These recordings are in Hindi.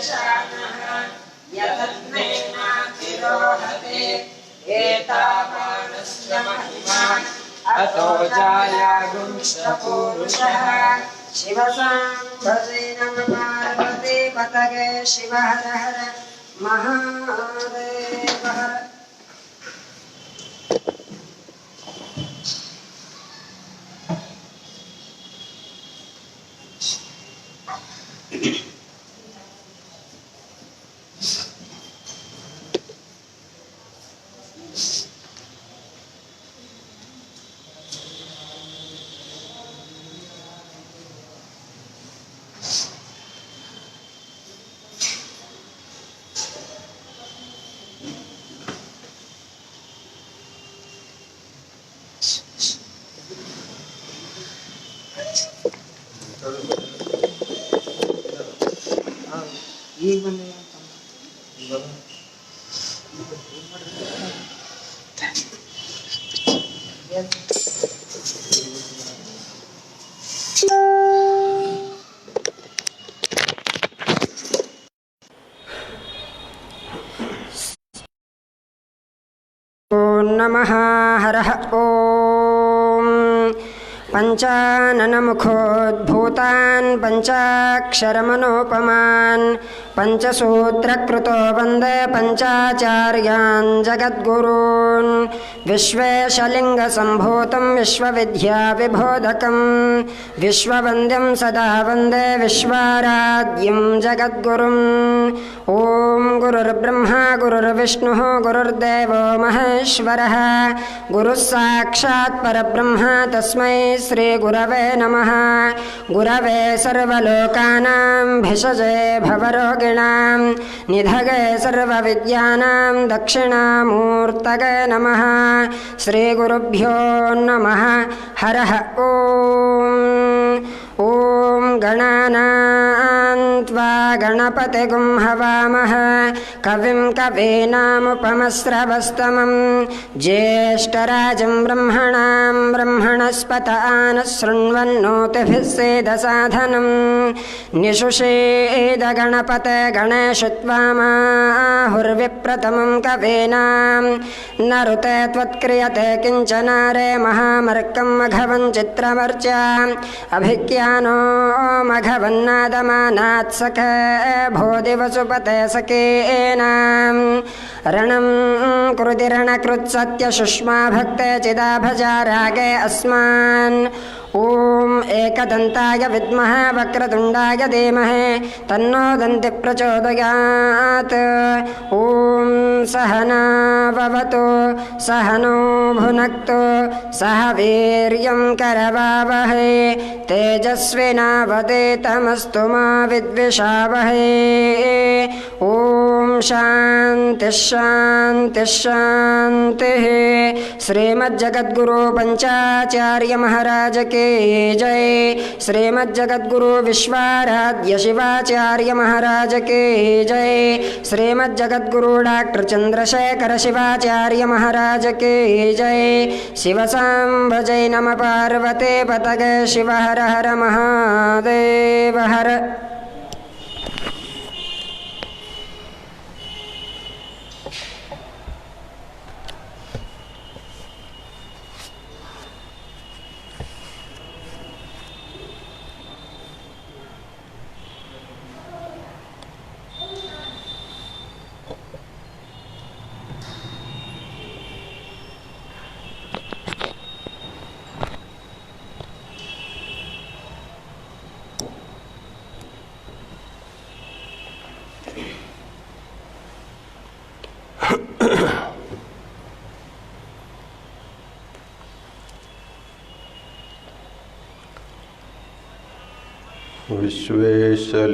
शानः यतत्नेनातिरोहते एतावानस्य महिमा अतो जायागुंष्टपूरुषः शिवसाम्भजे नमः पार्वती पतये शिव हर हर महादेव हर। ओम नमः हरः ओम पंचाननमुखोद्भूतान् पंचाक्षरमनोपमान् पंचसूत्रकृतो वन्दे पंचाचार्यान् जगद्गुरून् विश्वेशलिङ्गसम्भूतं विश्वविद्याविबोधकं विश्ववन्द्यं सदा वन्दे विश्वाराध्यं जगद्गुरुम्। ॐ गुरुर्ब्रह्मा गुरुर्विष्णुः गुरुर्देवो महेश्वरः गुरुः साक्षात् परब्रह्म तस्मै श्रीगुरवे नमः। गुरवे सर्वलोकानां भिषजे भवरोगिणां निधगे सर्वविद्यानां दक्षिणामूर्तये नमः। श्रीगुरुभ्यो नमः। हरः ॐ गणानां त्वा गणपतिगुं हवामः कविं कवीनामुपमस्रवस्तमं ज्येष्ठराजं ब्रह्मणां ब्रह्मणस्पत आनशृण्वन्नोतिभिः सेदसाधनं निषुषेद गणपते गणेशु त्वामाहुर्विप्रथमं कवीनां नरुते त्वत्क्रियते किञ्चनारे महामर्कं मघवं चित्रवर्च्या अभिज्ञानो मघवन्नादमानात् सखे भोदिवसुपते सखेनां रणं कृतिरणकृत्सत्यशुष्मा भक्ते चिदाभजा रागे अस्मान्। ॐ एकदन्ताय विद्महे वक्रतुण्डाय धीमहि तन्नो दन्ति प्रचोदयात्। ॐ सहना भवतु सहनो भुनक्तु सह वीर्यं करवावहै तेजस्विनावधीतमस्तु मा विद्विषावहै। ॐ शान्तिः शान्तिः शान्तिः। श्रीमज्जगद्गुरु पंचाचार्य महाराज के जय। श्रीमज्जगद्गुरु विश्वाराध्य शिवाचार्य महाराज के जय। श्रीमज्जगद्गुरु डॉक्टर चंद्रशेखर शिवाचार्य महाराज के जय। शिवसाम्भजे नमः पार्वती पतये शिव हर हर महादेव हर।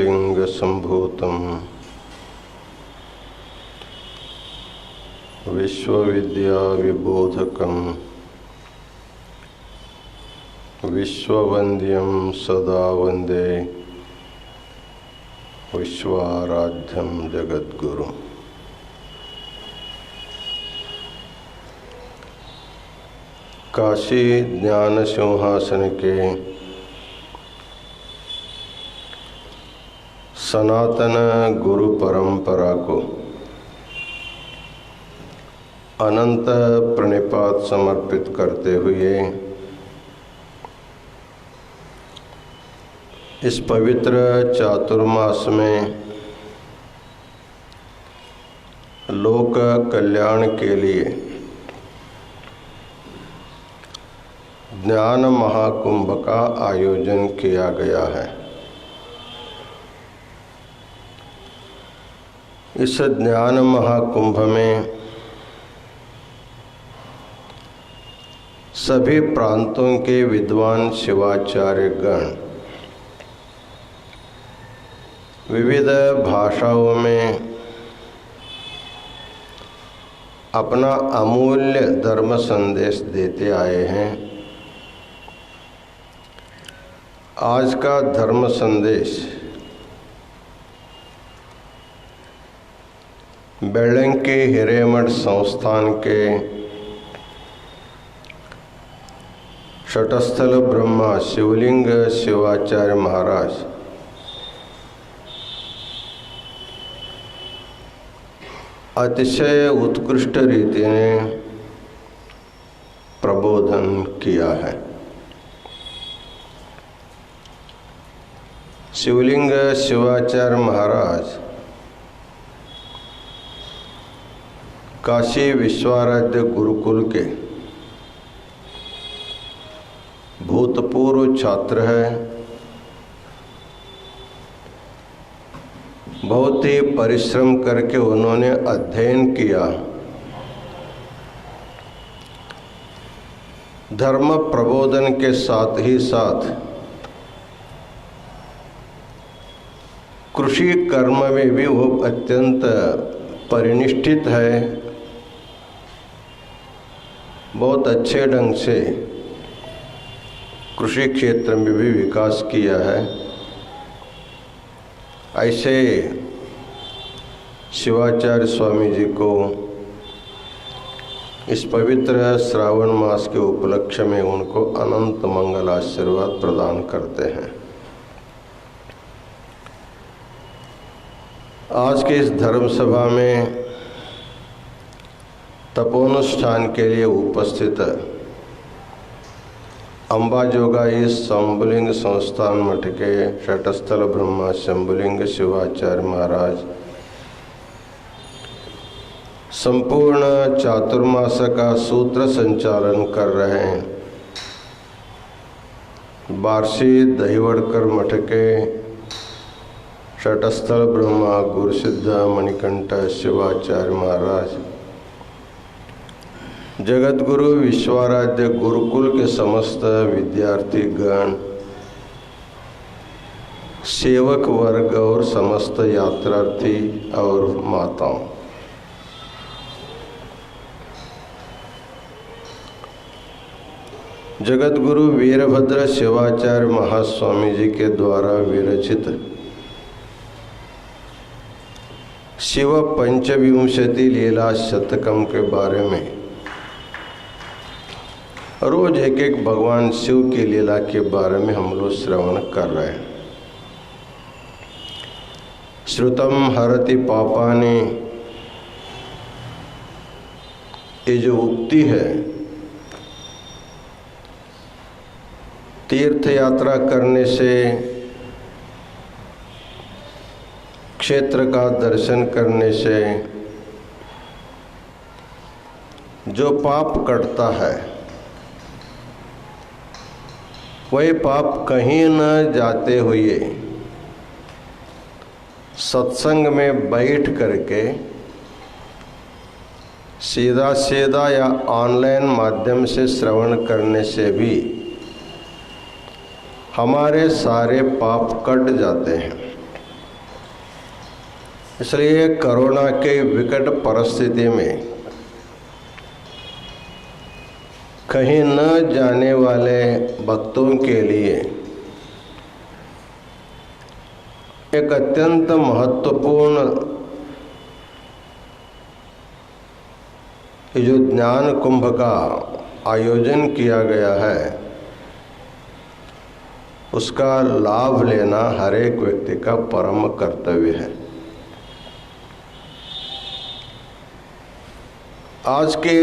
विश्वेशलिङ्गसम्भूतं विश्वविद्याविबोधकं विश्ववन्द्यं सदा वन्दे विश्वाराध्यं जगद्गुरु। काशी ज्ञान सिंहासन के सनातन गुरु परंपरा को अनंत प्रणिपात समर्पित करते हुए इस पवित्र चातुर्मास में लोक कल्याण के लिए ज्ञान महाकुंभ का आयोजन किया गया है। इस ज्ञान महाकुंभ में सभी प्रांतों के विद्वान शिवाचार्य गण विविध भाषाओं में अपना अमूल्य धर्म संदेश देते आए हैं। आज का धर्म संदेश बेलंकी हिरेमठ संस्थान के शटस्थल ब्रह्मा शिवलिंग शिवाचार्य महाराज अतिशय उत्कृष्ट रीति ने प्रबोधन किया है। शिवलिंग शिवाचार्य महाराज काशी विश्वाराध्य गुरुकुल के भूतपूर्व छात्र हैं। बहुत ही परिश्रम करके उन्होंने अध्ययन किया। धर्म प्रबोधन के साथ ही साथ कृषि कर्म में भी वो अत्यंत परिनिष्ठित है। बहुत अच्छे ढंग से कृषि क्षेत्र में भी विकास किया है। ऐसे शिवाचार्य स्वामी जी को इस पवित्र श्रावण मास के उपलक्ष्य में उनको अनंत मंगल आशीर्वाद प्रदान करते हैं। आज के इस धर्म सभा में तपोनुष्ठान के लिए उपस्थित अंबाजोगाई शंभुलिंग संस्थान मठ के शटस्थल ब्रह्मा शंभुलिंग शिवाचार्य महाराज संपूर्ण चातुर्मास का सूत्र संचालन कर रहे हैं। बार्शी दहीवड़कर मठ के शटस्थल ब्रह्मा गुरुसिद्ध मणिकंठ शिवाचार्य महाराज जगतगुरु विश्वाराध्य गुरुकुल के समस्त विद्यार्थी गण, सेवक वर्ग और समस्त यात्रार्थी और माताओं, जगतगुरु वीरभद्र शिवाचार्य महास्वामी जी के द्वारा विरचित शिव पंचविंशति लीला शतकम के बारे में रोज एक एक भगवान शिव की लीला के बारे में हम लोग श्रवण कर रहे हैं। श्रुतम हरति पापानि, ये जो उक्ति है, तीर्थ यात्रा करने से, क्षेत्र का दर्शन करने से जो पाप कटता है वही पाप कहीं न जाते हुए सत्संग में बैठ करके सीधा सीधा या ऑनलाइन माध्यम से श्रवण करने से भी हमारे सारे पाप कट जाते हैं। इसलिए कोरोना के विकट परिस्थिति में कहीं न जाने वाले भक्तों के लिए एक अत्यंत महत्वपूर्ण जो ज्ञान कुंभ का आयोजन किया गया है, उसका लाभ लेना हर एक व्यक्ति का परम कर्तव्य है। आज के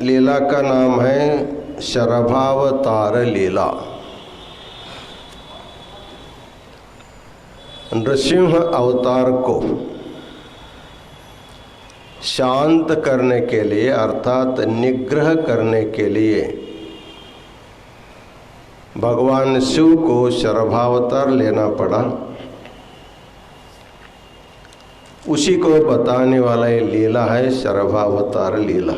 लीला का नाम है शरभावतार लीला। नृसिंह अवतार को शांत करने के लिए अर्थात निग्रह करने के लिए भगवान शिव को शरभावतार लेना पड़ा। उसी को बताने वाला ये लीला है शरभावतार लीला।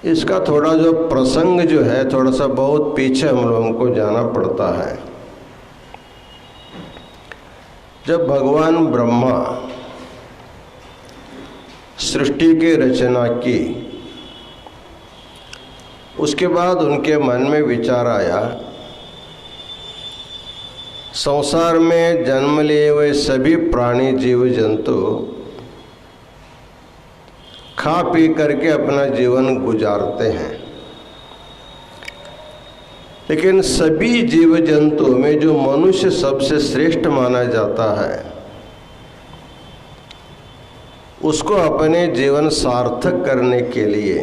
इसका थोड़ा जो प्रसंग जो है थोड़ा सा बहुत पीछे हम लोगों को जाना पड़ता है। जब भगवान ब्रह्मा सृष्टि की रचना की, उसके बाद उनके मन में विचार आया संसार में जन्म लिए हुए सभी प्राणी जीव जंतु खा पी करके अपना जीवन गुजारते हैं, लेकिन सभी जीव जंतुओं में जो मनुष्य सबसे श्रेष्ठ माना जाता है उसको अपने जीवन सार्थक करने के लिए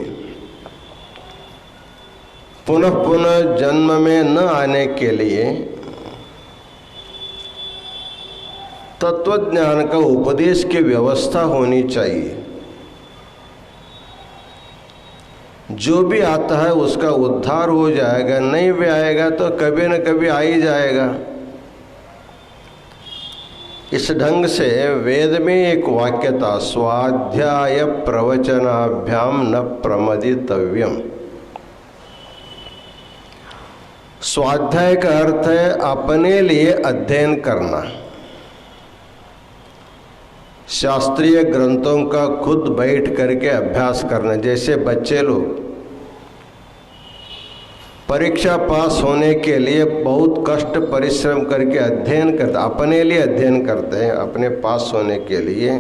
पुनः पुनः जन्म में न आने के लिए तत्वज्ञान का उपदेश की व्यवस्था होनी चाहिए। जो भी आता है उसका उद्धार हो जाएगा, नहीं भी आएगा तो कभी न कभी आ ही जाएगा। इस ढंग से वेद में एक वाक्य था, स्वाध्याय प्रवचनाभ्याम न प्रमदितव्यम। स्वाध्याय का अर्थ है अपने लिए अध्ययन करना, शास्त्रीय ग्रंथों का खुद बैठ करके अभ्यास करना। जैसे बच्चे लोग परीक्षा पास होने के लिए बहुत कष्ट परिश्रम करके अध्ययन करते, अपने लिए अध्ययन करते हैं अपने पास होने के लिए,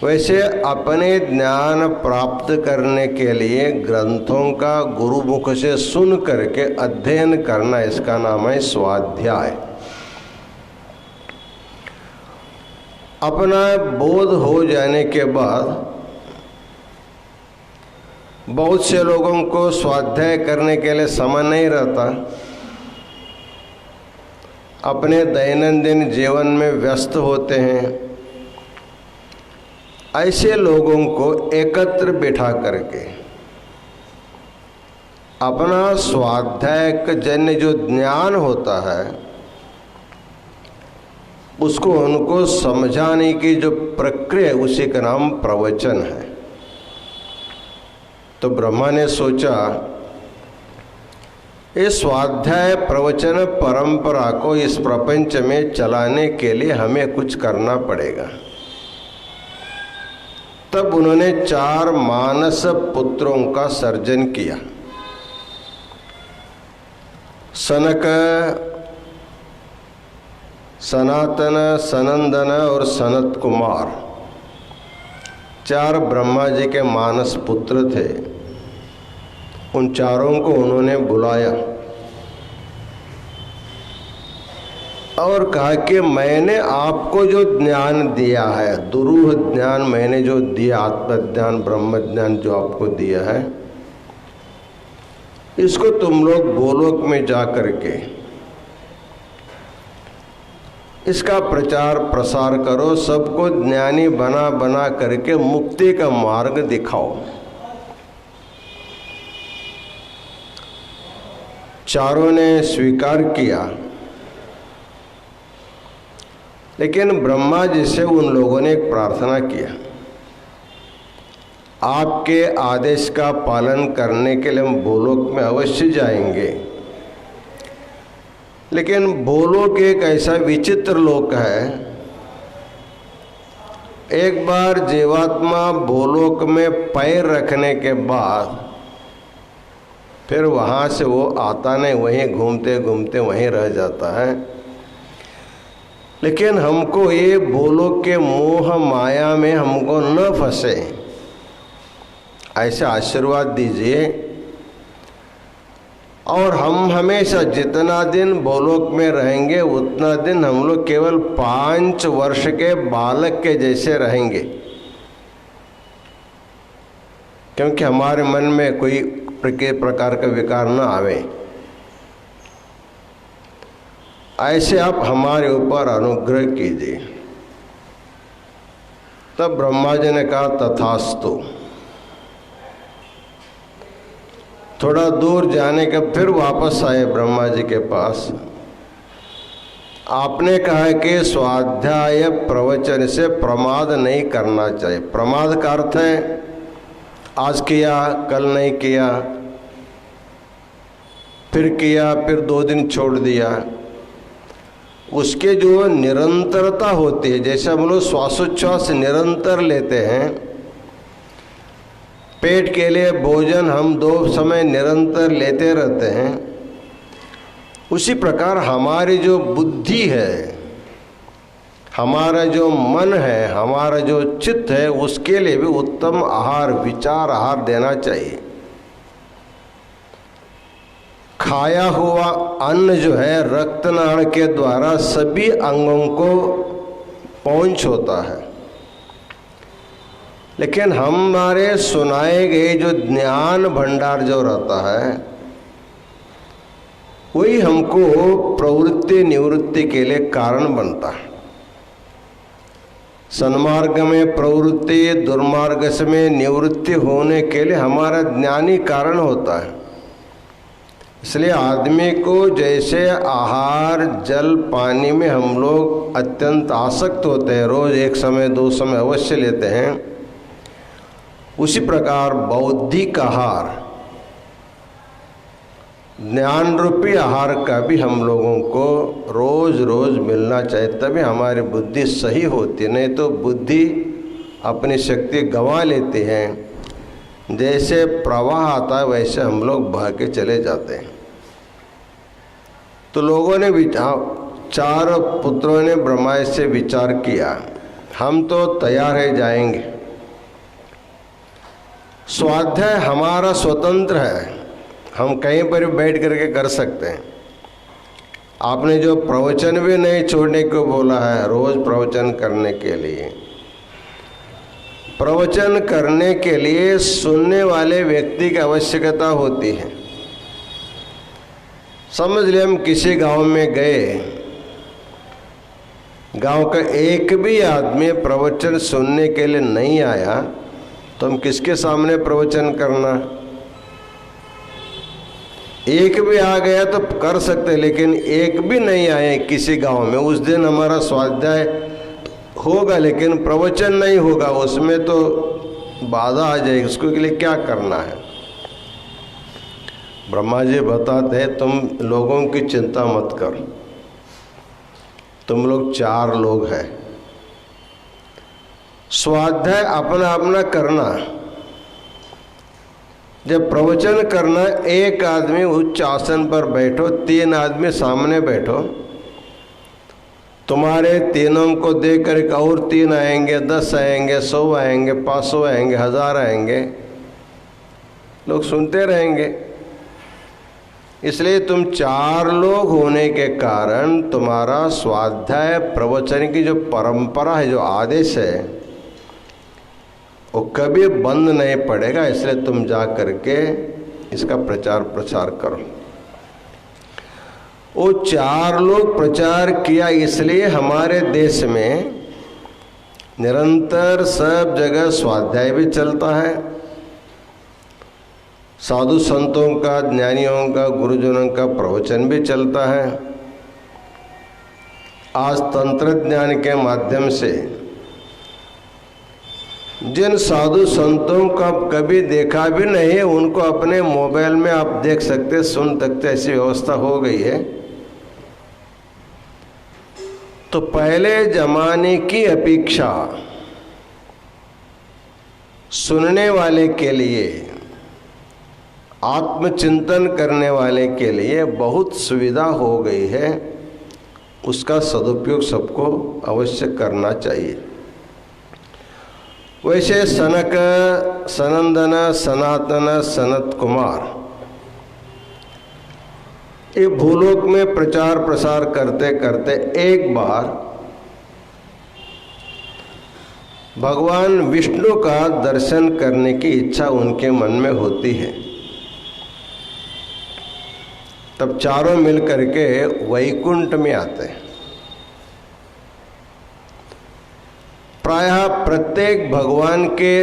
वैसे अपने ज्ञान प्राप्त करने के लिए ग्रंथों का गुरुमुख से सुन करके अध्ययन करना, इसका नाम है स्वाध्याय। अपना बोध हो जाने के बाद बहुत से लोगों को स्वाध्याय करने के लिए समय नहीं रहता, अपने दैनंदिन जीवन में व्यस्त होते हैं। ऐसे लोगों को एकत्र बिठा करके अपना स्वाध्याय जन्य जो ज्ञान होता है उसको उनको समझाने की जो प्रक्रिया है उसी का नाम प्रवचन है। तो ब्रह्मा ने सोचा इस स्वाध्याय प्रवचन परंपरा को इस प्रपंच में चलाने के लिए हमें कुछ करना पड़ेगा। तब उन्होंने 4 मानस पुत्रों का सर्जन किया। सनक, सनातन, सनंदन और सनत कुमार 4 ब्रह्मा जी के मानस पुत्र थे। उन चारों को उन्होंने बुलाया और कहा कि मैंने आपको जो ज्ञान दिया है, दुरूह ज्ञान मैंने जो दिया, आत्मज्ञान ब्रह्म ज्ञान जो आपको दिया है, इसको तुम लोग गोलोक में जा करके इसका प्रचार प्रसार करो, सबको ज्ञानी बना बना करके मुक्ति का मार्ग दिखाओ। चारों ने स्वीकार किया, लेकिन ब्रह्मा जी से उन लोगों ने एक प्रार्थना किया, आपके आदेश का पालन करने के लिए हम भूलोक में अवश्य जाएंगे, लेकिन भूलोक एक ऐसा विचित्र लोक है, एक बार जीवात्मा भूलोक में पैर रखने के बाद फिर वहाँ से वो आता नहीं, वहीं घूमते घूमते वहीं रह जाता है। लेकिन हमको ये भूलोक के मोह माया में हमको न फंसे, ऐसा आशीर्वाद दीजिए और हम हमेशा जितना दिन भूलोक में रहेंगे उतना दिन हम लोग केवल 5 वर्ष के बालक के जैसे रहेंगे, क्योंकि हमारे मन में कोई प्रकार का विकार न आवे। ऐसे आप हमारे ऊपर अनुग्रह कीजिए। तब ब्रह्मा जी ने कहा तथास्तु। थोड़ा दूर जाने के फिर वापस आए ब्रह्मा जी के पास। आपने कहा कि स्वाध्याय प्रवचन से प्रमाद नहीं करना चाहिए। प्रमाद का अर्थ है आज किया कल नहीं किया, फिर किया फिर 2 दिन छोड़ दिया। उसके जो निरंतरता होती है, जैसे हम लोग श्वासोच्छ्वास निरंतर लेते हैं, पेट के लिए भोजन हम 2 समय निरंतर लेते रहते हैं, उसी प्रकार हमारी जो बुद्धि है, हमारा जो मन है, हमारा जो चित्त है, उसके लिए भी उत्तम आहार, विचार आहार देना चाहिए। खाया हुआ अन्न जो है रक्तनाड़ के द्वारा सभी अंगों को पहुंच होता है, लेकिन हमारे सुनाए गए जो ज्ञान भंडार जो रहता है वही हमको प्रवृत्ति निवृत्ति के लिए कारण बनता है। सन्मार्ग में प्रवृत्ति, दुर्मार्ग में निवृत्ति होने के लिए हमारा ज्ञानी कारण होता है। इसलिए आदमी को जैसे आहार जल पानी में हम लोग अत्यंत आसक्त होते हैं, रोज 1 समय 2 समय अवश्य लेते हैं, उसी प्रकार बौद्धिक आहार, ज्ञान रूपी आहार का भी हम लोगों को रोज रोज मिलना चाहिए, तभी हमारी बुद्धि सही होती है। नहीं तो बुद्धि अपनी शक्ति गंवा लेती है। जैसे प्रवाह आता है वैसे हम लोग बह के चले जाते हैं। तो लोगों ने 4 पुत्रों ने ब्रह्मा से विचार किया, हम तो तैयार है जाएंगे, स्वाध्याय हमारा स्वतंत्र है, हम कहीं पर भी बैठ करके कर सकते हैं। आपने जो प्रवचन भी नहीं छोड़ने को बोला है, रोज प्रवचन करने के लिए, प्रवचन करने के लिए सुनने वाले व्यक्ति की आवश्यकता होती है। समझ ले हम किसी गांव में गए, गांव का एक भी आदमी प्रवचन सुनने के लिए नहीं आया, तो हम किसके सामने प्रवचन करना। एक भी आ गया तो कर सकते, लेकिन एक भी नहीं आए किसी गांव में, उस दिन हमारा स्वाध्याय होगा लेकिन प्रवचन नहीं होगा, उसमें तो बाधा आ जाएगी। उसके लिए क्या करना है? ब्रह्मा जी बताते हैं तुम लोगों की चिंता मत कर, तुम लोग 4 लोग हैं, स्वाध्याय अपना अपना करना। जब प्रवचन करना, एक आदमी उच्च आसन पर बैठो, 3 आदमी सामने बैठो, तुम्हारे तीनों को देख कर और 3 आएंगे, 10 आएंगे, 100 आएंगे, 500 आएंगे, 1000 आएंगे, लोग सुनते रहेंगे। इसलिए तुम 4 लोग होने के कारण तुम्हारा स्वाध्याय प्रवचन की जो परंपरा है, जो आदेश है, वो कभी बंद नहीं पड़ेगा। इसलिए तुम जा करके इसका प्रचार प्रसार करो। वो 4 लोग प्रचार किया, इसलिए हमारे देश में निरंतर सब जगह स्वाध्याय भी चलता है, साधु संतों का, ज्ञानियों का, गुरुजनों का प्रवचन भी चलता है। आज तंत्र ज्ञान के माध्यम से जिन साधु संतों का कभी देखा भी नहीं है, उनको अपने मोबाइल में आप देख सकते, सुन सकते, ऐसी व्यवस्था हो गई है। तो पहले जमाने की अपेक्षा सुनने वाले के लिए, आत्मचिंतन करने वाले के लिए बहुत सुविधा हो गई है। उसका सदुपयोग सबको अवश्य करना चाहिए। वैसे सनक, सनंदन, सनातन, सनत कुमार ये भूलोक में प्रचार प्रसार करते करते एक बार भगवान विष्णु का दर्शन करने की इच्छा उनके मन में होती है। तब चारों मिल करके वैकुंठ में आते हैं। प्रायः प्रत्येक भगवान के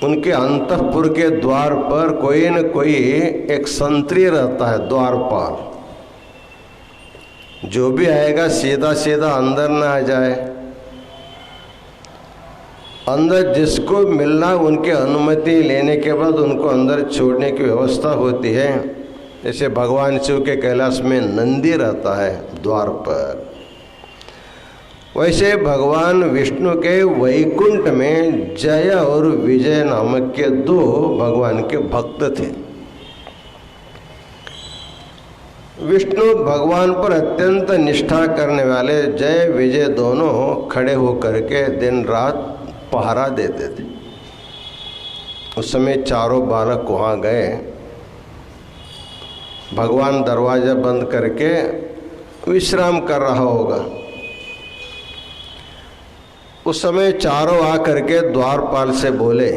उनके अंतःपुर के द्वार पर कोई न कोई एक संतरी रहता है, द्वारपाल। जो भी आएगा सीधा सीधा अंदर ना आ जाए। अंदर जिसको मिलना उनकी अनुमति लेने के बाद उनको अंदर छोड़ने की व्यवस्था होती है। जैसे भगवान शिव के कैलाश में नंदी रहता है द्वार पर, वैसे भगवान विष्णु के वैकुंठ में जय और विजय नामक के दो भगवान के भक्त थे। विष्णु भगवान पर अत्यंत निष्ठा करने वाले जय विजय दोनों खड़े होकर के दिन रात पहरा देते थे। उस समय चारों बालक वहाँ गए। भगवान दरवाजा बंद करके विश्राम कर रहा होगा। उस समय चारों आकर के द्वारपाल से बोले,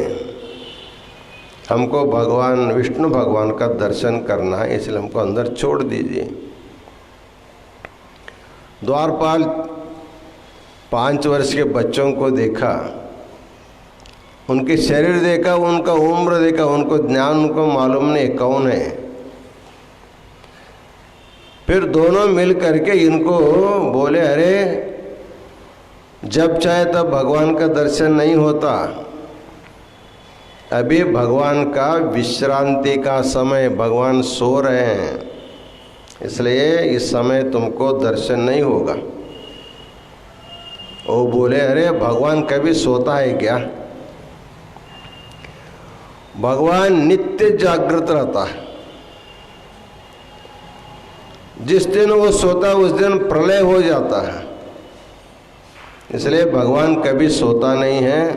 हमको भगवान विष्णु भगवान का दर्शन करना है, इसलिए हमको अंदर छोड़ दीजिए। द्वारपाल 5 वर्ष के बच्चों को देखा, उनके शरीर देखा, उनका उम्र देखा, उनको ज्ञान उनको मालूम नहीं कौन है। फिर दोनों मिल करके इनको बोले, अरे जब चाहे तब भगवान का दर्शन नहीं होता, अभी भगवान का विश्रांति का समय, भगवान सो रहे हैं, इसलिए इस समय तुमको दर्शन नहीं होगा। वो बोले, अरे भगवान कभी सोता है क्या? भगवान नित्य जागृत रहता है। जिस दिन वो सोता उस दिन प्रलय हो जाता है, इसलिए भगवान कभी सोता नहीं है।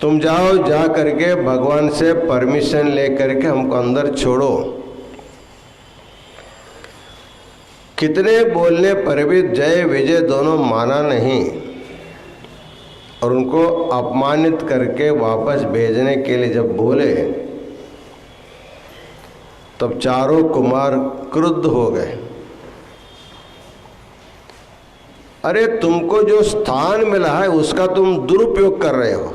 तुम जाओ, जा करके भगवान से परमिशन ले करके हमको अंदर छोड़ो। कितने बोलने पर भी जय विजय दोनों माना नहीं और उनको अपमानित करके वापस भेजने के लिए जब बोले तब चारों कुमार क्रुद्ध हो गए। अरे तुमको जो स्थान मिला है उसका तुम दुरुपयोग कर रहे हो।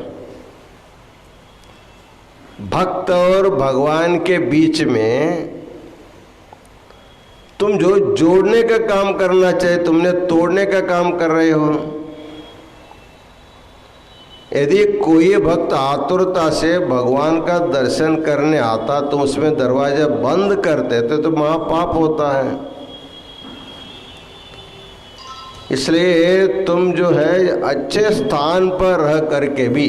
भक्त और भगवान के बीच में तुम जो जोड़ने का काम करना चाहिए तुमने तोड़ने का काम कर रहे हो। यदि कोई भक्त आतुरता से भगवान का दर्शन करने आता तो उसमें दरवाजा बंद करते तो महापाप होता है। इसलिए तुम जो है अच्छे स्थान पर रह करके भी,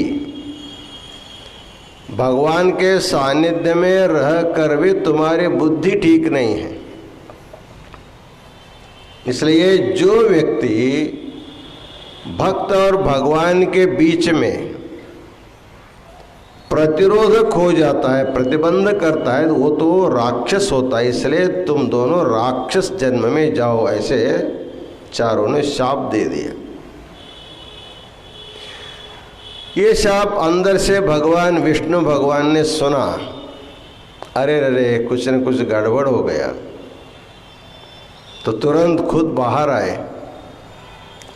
भगवान के सानिध्य में रह कर भी तुम्हारी बुद्धि ठीक नहीं है। इसलिए जो व्यक्ति भक्त और भगवान के बीच में प्रतिरोधक हो जाता है, प्रतिबंध करता है, वो तो राक्षस होता है। इसलिए तुम दोनों राक्षस जन्म में जाओ, ऐसे चारों ने शाप दे दिया। ये शाप अंदर से भगवान विष्णु भगवान ने सुना। अरे अरे कुछ न कुछ गड़बड़ हो गया, तो तुरंत खुद बाहर आए।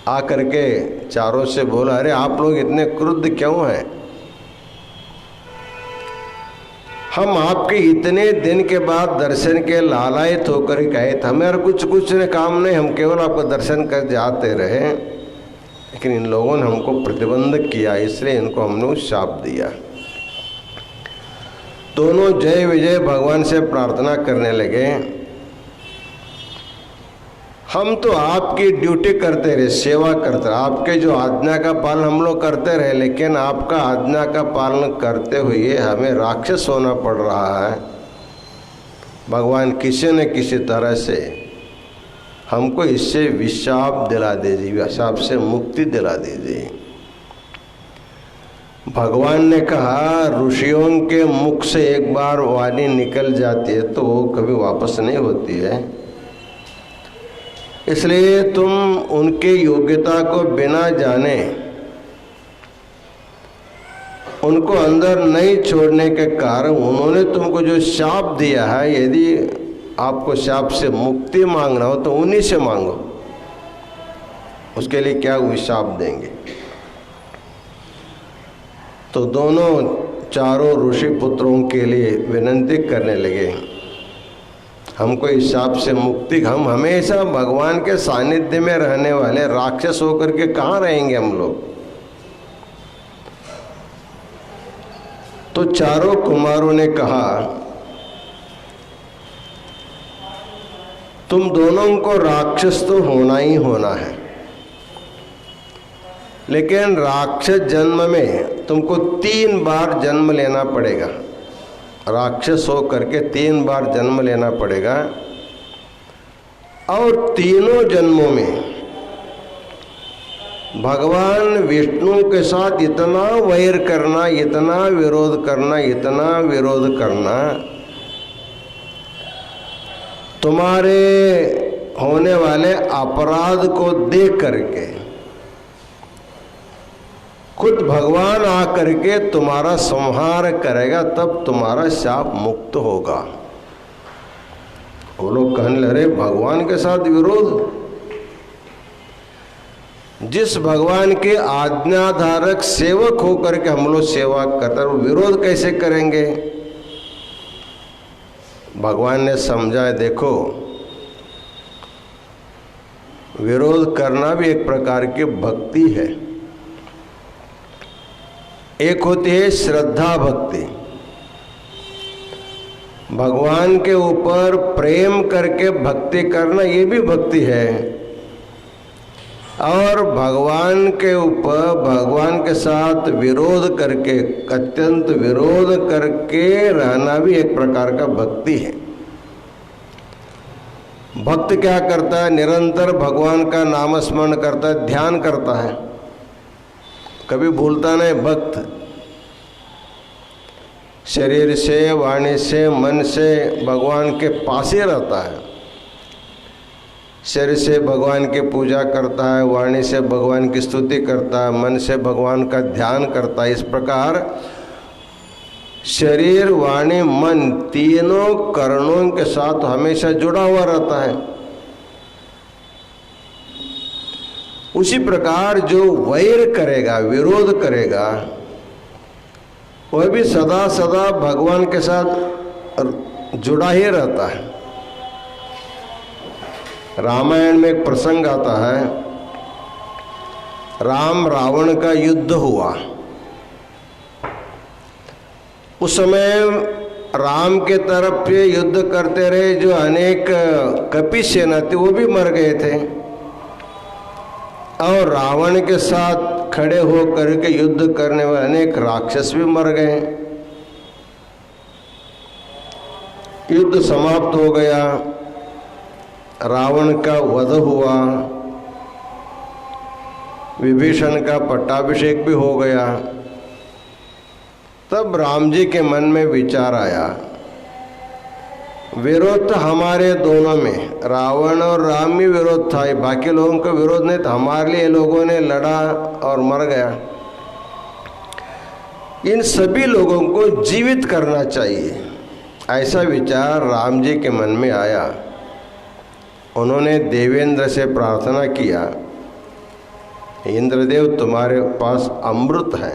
आकर के चारों से बोला, अरे आप लोग इतने क्रुद्ध क्यों हैं? हम आपके इतने दिन के बाद दर्शन के लालायित होकर गए थे, हमें और कुछ ने काम नहीं, हम केवल आपका दर्शन कर जाते रहे, लेकिन इन लोगों ने हमको प्रतिबंध किया, इसलिए इनको हमने शाप दिया। दोनों जय विजय भगवान से प्रार्थना करने लगे, हम तो आपकी ड्यूटी करते रहे, सेवा करते रहे, आपके जो आज्ञा का पालन हम लोग करते रहे, लेकिन आपका आज्ञा का पालन करते हुए हमें राक्षस होना पड़ रहा है। भगवान किसी न किसी तरह से हमको इससे विशाप दिला दीजिए, विशाप से मुक्ति दिला दीजिए। भगवान ने कहा ऋषियों के मुख से एक बार वाणी निकल जाती है तो वो कभी वापस नहीं होती है, इसलिए तुम उनके योग्यता को बिना जाने उनको अंदर नहीं छोड़ने के कारण उन्होंने तुमको जो शाप दिया है, यदि आपको शाप से मुक्ति मांगना हो तो उन्हीं से मांगो। उसके लिए क्या वो शाप देंगे? तो दोनों चारों ऋषि पुत्रों के लिए विनती करने लगे, हमको इस शाप से मुक्ति, हम हमेशा भगवान के सानिध्य में रहने वाले राक्षस होकर के कहाँ रहेंगे हम लोग। तो चारों कुमारों ने कहा तुम दोनों को राक्षस तो होना ही होना है, लेकिन राक्षस जन्म में तुमको 3 बार जन्म लेना पड़ेगा। राक्षस हो करके 3 बार जन्म लेना पड़ेगा, और तीनों जन्मों में भगवान विष्णु के साथ इतना वैर करना, इतना विरोध करना, इतना विरोध करना, तुम्हारे होने वाले अपराध को देख करके खुद भगवान आकर के तुम्हारा संहार करेगा, तब तुम्हारा शाप मुक्त होगा। वो लोग कहने लगे भगवान के साथ विरोध, जिस भगवान के आज्ञाधारक सेवक होकर के हम लोग सेवा करते विरोध कैसे करेंगे? भगवान ने समझाया देखो, विरोध करना भी एक प्रकार की भक्ति है। एक होती है श्रद्धा भक्ति, भगवान के ऊपर प्रेम करके भक्ति करना, ये भी भक्ति है। और भगवान के ऊपर, भगवान के साथ विरोध करके, अत्यंत विरोध करके रहना भी एक प्रकार का भक्ति है। भक्त क्या करता है? निरंतर भगवान का नाम स्मरण करता है, ध्यान करता है, कभी भूलता नहीं। भक्त शरीर से, वाणी से, मन से भगवान के पास ही रहता है। शरीर से भगवान की पूजा करता है, वाणी से भगवान की स्तुति करता है, मन से भगवान का ध्यान करता है। इस प्रकार शरीर, वाणी, मन तीनों करणों के साथ हमेशा जुड़ा हुआ रहता है। उसी प्रकार जो वैर करेगा, विरोध करेगा, वह भी सदा सदा भगवान के साथ जुड़ा ही रहता है। रामायण में एक प्रसंग आता है, राम रावण का युद्ध हुआ। उस समय राम के तरफ से युद्ध करते रहे जो अनेक कपि सेना थी, वो भी मर गए थे, और रावण के साथ खड़े होकर के युद्ध करने वाले अनेक राक्षस भी मर गए। युद्ध समाप्त हो गया, रावण का वध हुआ, विभीषण का पट्टाभिषेक भी हो गया। तब राम जी के मन में विचार आया, विरोध तो हमारे दोनों में, रावण और राम में विरोध था, बाकी लोगों का विरोध नहीं था, हमारे लिए लोगों ने लड़ा और मर गया। इन सभी लोगों को जीवित करना चाहिए, ऐसा विचार राम जी के मन में आया। उन्होंने देवेंद्र से प्रार्थना किया, इंद्रदेव तुम्हारे पास अमृत है,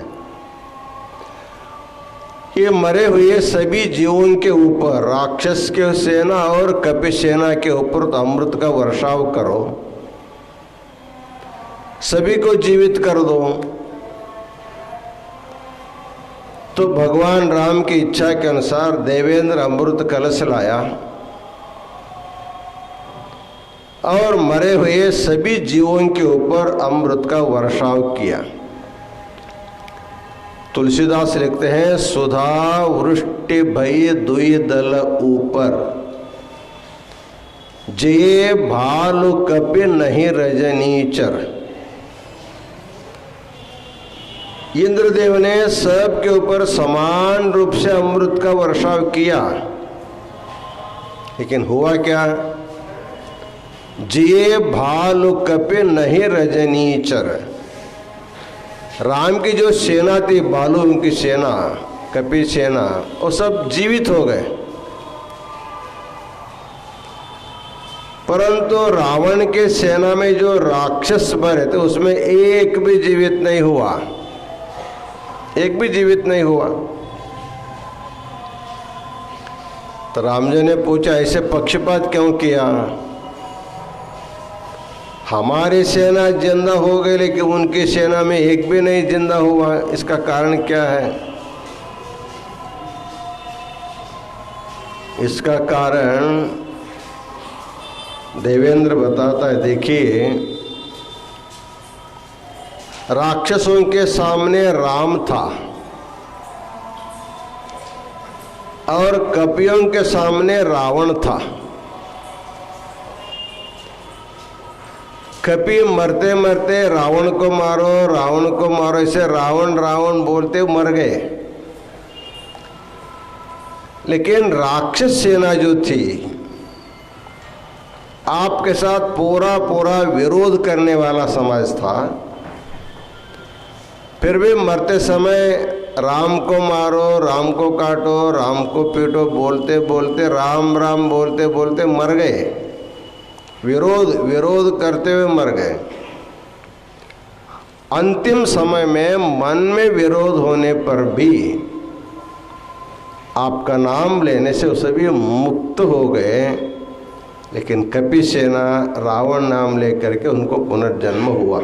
ये मरे हुए सभी जीवों के ऊपर, राक्षस के सेना और कपि सेना के ऊपर तो अमृत का वर्षाव करो, सभी को जीवित कर दो। तो भगवान राम की इच्छा के अनुसार देवेंद्र अमृत कलश लाया और मरे हुए सभी जीवों के ऊपर अमृत का वर्षाव किया। तुलसीदास लिखते हैं, सुधा वृष्टि भई दुई दल ऊपर, जे भालु कपि नहीं रजनीचर। इंद्रदेव ने सबके ऊपर समान रूप से अमृत का वर्षाव किया, लेकिन हुआ क्या? जिए भालु कपे नहीं रजनीचर। राम की जो सेना थी, भालू की सेना, कपि सेना, वो सब जीवित हो गए, परंतु रावण के सेना में जो राक्षस भरे थे उसमें एक भी जीवित नहीं हुआ, एक भी जीवित नहीं हुआ। तो राम जी ने पूछा, ऐसे पक्षपात क्यों किया? हमारी सेना जिंदा हो गई लेकिन उनकी सेना में एक भी नहीं जिंदा हुआ, इसका कारण क्या है? इसका कारण देवेंद्र बताता है। देखिए, राक्षसों के सामने राम था और कपियों के सामने रावण था। कपि मरते मरते रावण को मारो, रावण को मारो, इसे रावण रावण बोलते मर गए। लेकिन राक्षस सेना जो थी, आपके साथ पूरा पूरा विरोध करने वाला समाज था, फिर भी मरते समय राम को मारो, राम को काटो, राम को पीटो बोलते बोलते, राम राम बोलते बोलते मर गए। विरोध विरोध करते हुए मर गए। अंतिम समय में मन में विरोध होने पर भी आपका नाम लेने से सभी मुक्त हो गए। लेकिन कपि सेना रावण नाम लेकर के उनको पुनर्जन्म हुआ।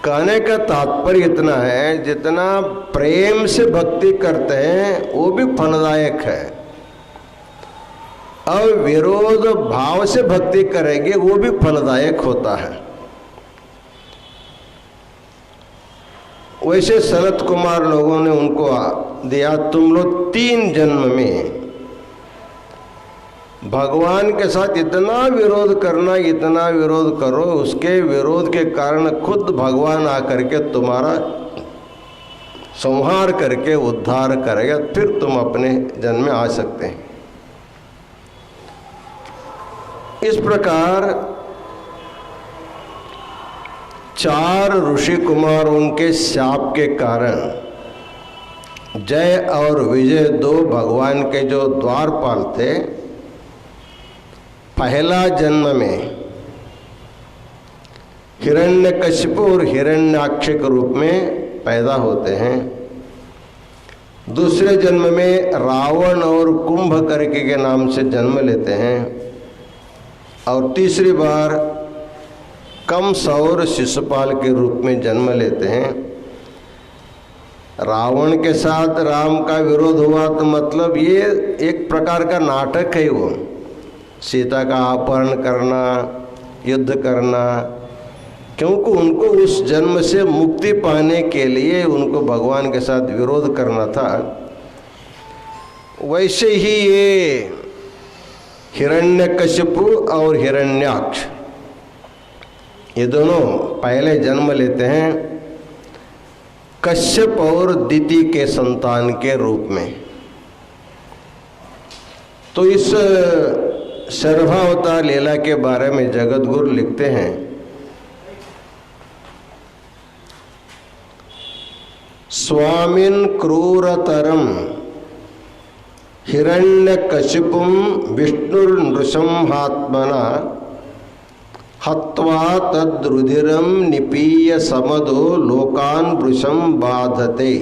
कहने का तात्पर्य इतना है, जितना प्रेम से भक्ति करते हैं वो भी फलदायक है, और विरोध भाव से भक्ति करेंगे वो भी फलदायक होता है। वैसे सनत कुमार लोगों ने उनको दिया, तुम लोग 3 जन्म में भगवान के साथ इतना विरोध करना, इतना विरोध करो, उसके विरोध के कारण खुद भगवान आकर के तुम्हारा संहार करके उद्धार करेगा, फिर तुम अपने जन्म में आ सकते हैं। इस प्रकार 4 ऋषि कुमारों के शाप के कारण जय और विजय 2 भगवान के जो द्वारपाल थे, पहला जन्म में हिरण्यकशिपु और हिरण्याक्ष के रूप में पैदा होते हैं। दूसरे जन्म में रावण और कुंभकर्ण के नाम से जन्म लेते हैं, और तीसरी बार कंस और शिशुपाल के रूप में जन्म लेते हैं। रावण के साथ राम का विरोध हुआ तो मतलब ये एक प्रकार का नाटक है। वो सीता का अपहरण करना, युद्ध करना, क्योंकि उनको उस जन्म से मुक्ति पाने के लिए उनको भगवान के साथ विरोध करना था। वैसे ही ये हिरण्यकशिपु और हिरण्याक्ष, ये दोनों पहले जन्म लेते हैं कश्यप और दिति के संतान के रूप में। तो इस सर्वावतार लीला के बारे में जगत गुरु लिखते हैं, स्वामिन क्रूरतरम हिरण्यकशिपुं विष्णुर्नृसिंहात्मना हत्वा तद्रुधिरं निपीय समदो लोकान् वृषं बाधते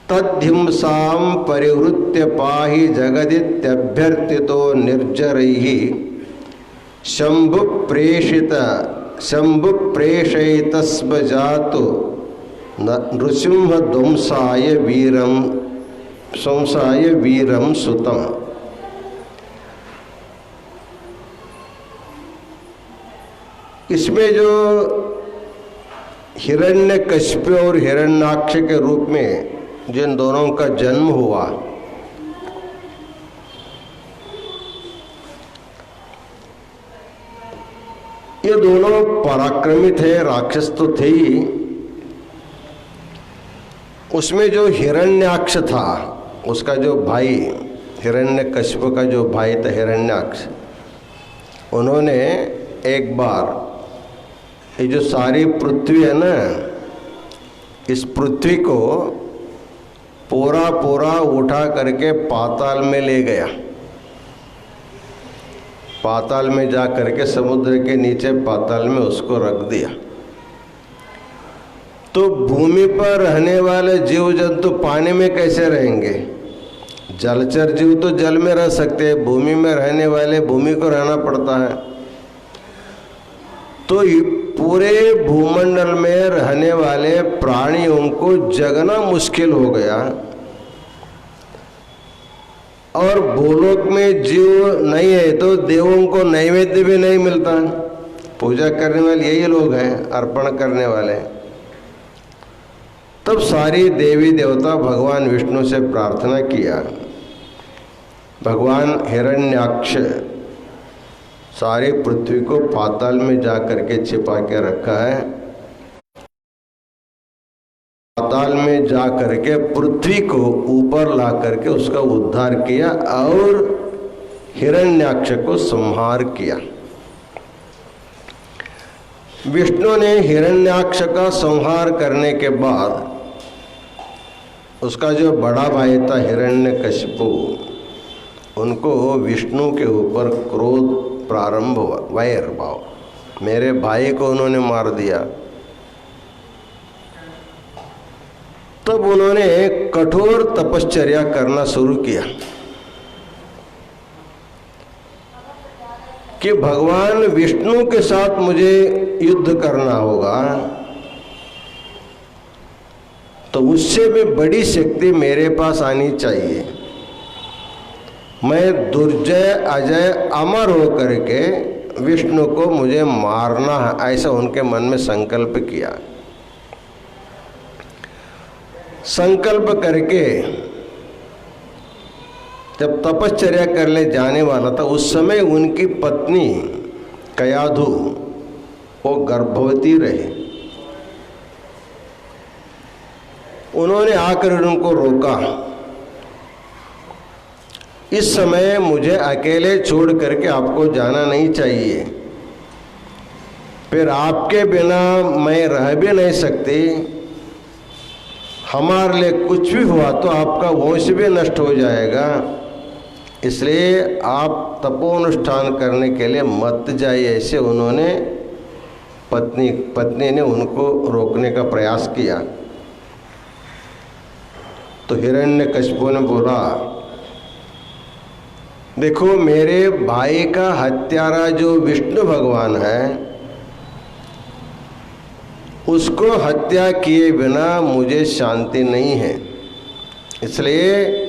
तद्हिंसां परिवृत्य पाहि जगदित्यभ्यर्थितो निर्जरैः शंभु प्रेषयितस्म जातो नृसिंह ध्वंसाय वीरम सुतम। इसमें जो हिरण्यकशिपु और हिरण्याक्ष के रूप में जिन दोनों का जन्म हुआ, ये दोनों पराक्रमी थे, राक्षस तो थे ही, उसमें जो हिरण्याक्ष था, उसका जो भाई, हिरण्यकशिपु का जो भाई था हिरण्याक्ष, उन्होंने एक बार ये जो सारी पृथ्वी है ना, इस पृथ्वी को पूरा पूरा उठा करके पाताल में ले गया। पाताल में जा करके समुद्र के नीचे पाताल में उसको रख दिया। तो भूमि पर रहने वाले जीव जंतु पानी में कैसे रहेंगे? जलचर जीव तो जल में रह सकते हैं, भूमि में रहने वाले भूमि को रहना पड़ता है। तो पूरे भूमंडल में रहने वाले प्राणियों को जगना मुश्किल हो गया, और भूलोक में जीव नहीं है तो देवों को नैवेद्य भी नहीं मिलता। पूजा करने वाले यही लोग हैं, अर्पण करने वाले। तब सारी देवी देवता भगवान विष्णु से प्रार्थना किया, भगवान हिरण्याक्ष सारी पृथ्वी को पाताल में जा करके छिपा के रखा है। पाताल में जा करके पृथ्वी को ऊपर ला करके उसका उद्धार किया और हिरण्याक्ष को संहार किया। विष्णु ने हिरण्याक्ष का संहार करने के बाद उसका जो बड़ा भाई था हिरण्यकशिपु, उनको विष्णु के ऊपर क्रोध प्रारंभ हुआ, वैर भाव। मेरे भाई को उन्होंने मार दिया। तब उन्होंने कठोर तपश्चर्या करना शुरू किया कि भगवान विष्णु के साथ मुझे युद्ध करना होगा, तो उससे भी बड़ी शक्ति मेरे पास आनी चाहिए। मैं दुर्जय अजय अमर हो करके विष्णु को मुझे मारना है, ऐसा उनके मन में संकल्प किया। संकल्प करके जब तपश्चर्या करने जाने वाला था, उस समय उनकी पत्नी कयाधु वो गर्भवती रही। उन्होंने आकर उनको रोका, इस समय मुझे अकेले छोड़ करके आपको जाना नहीं चाहिए, फिर आपके बिना मैं रह भी नहीं सकती। हमारे लिए कुछ भी हुआ तो आपका वंश भी नष्ट हो जाएगा, इसलिए आप तपोनुष्ठान करने के लिए मत जाइए। ऐसे उन्होंने पत्नी ने उनको रोकने का प्रयास किया। तो हिरण्यकशिपु ने बोला, देखो मेरे भाई का हत्यारा जो विष्णु भगवान है, उसको हत्या किए बिना मुझे शांति नहीं है, इसलिए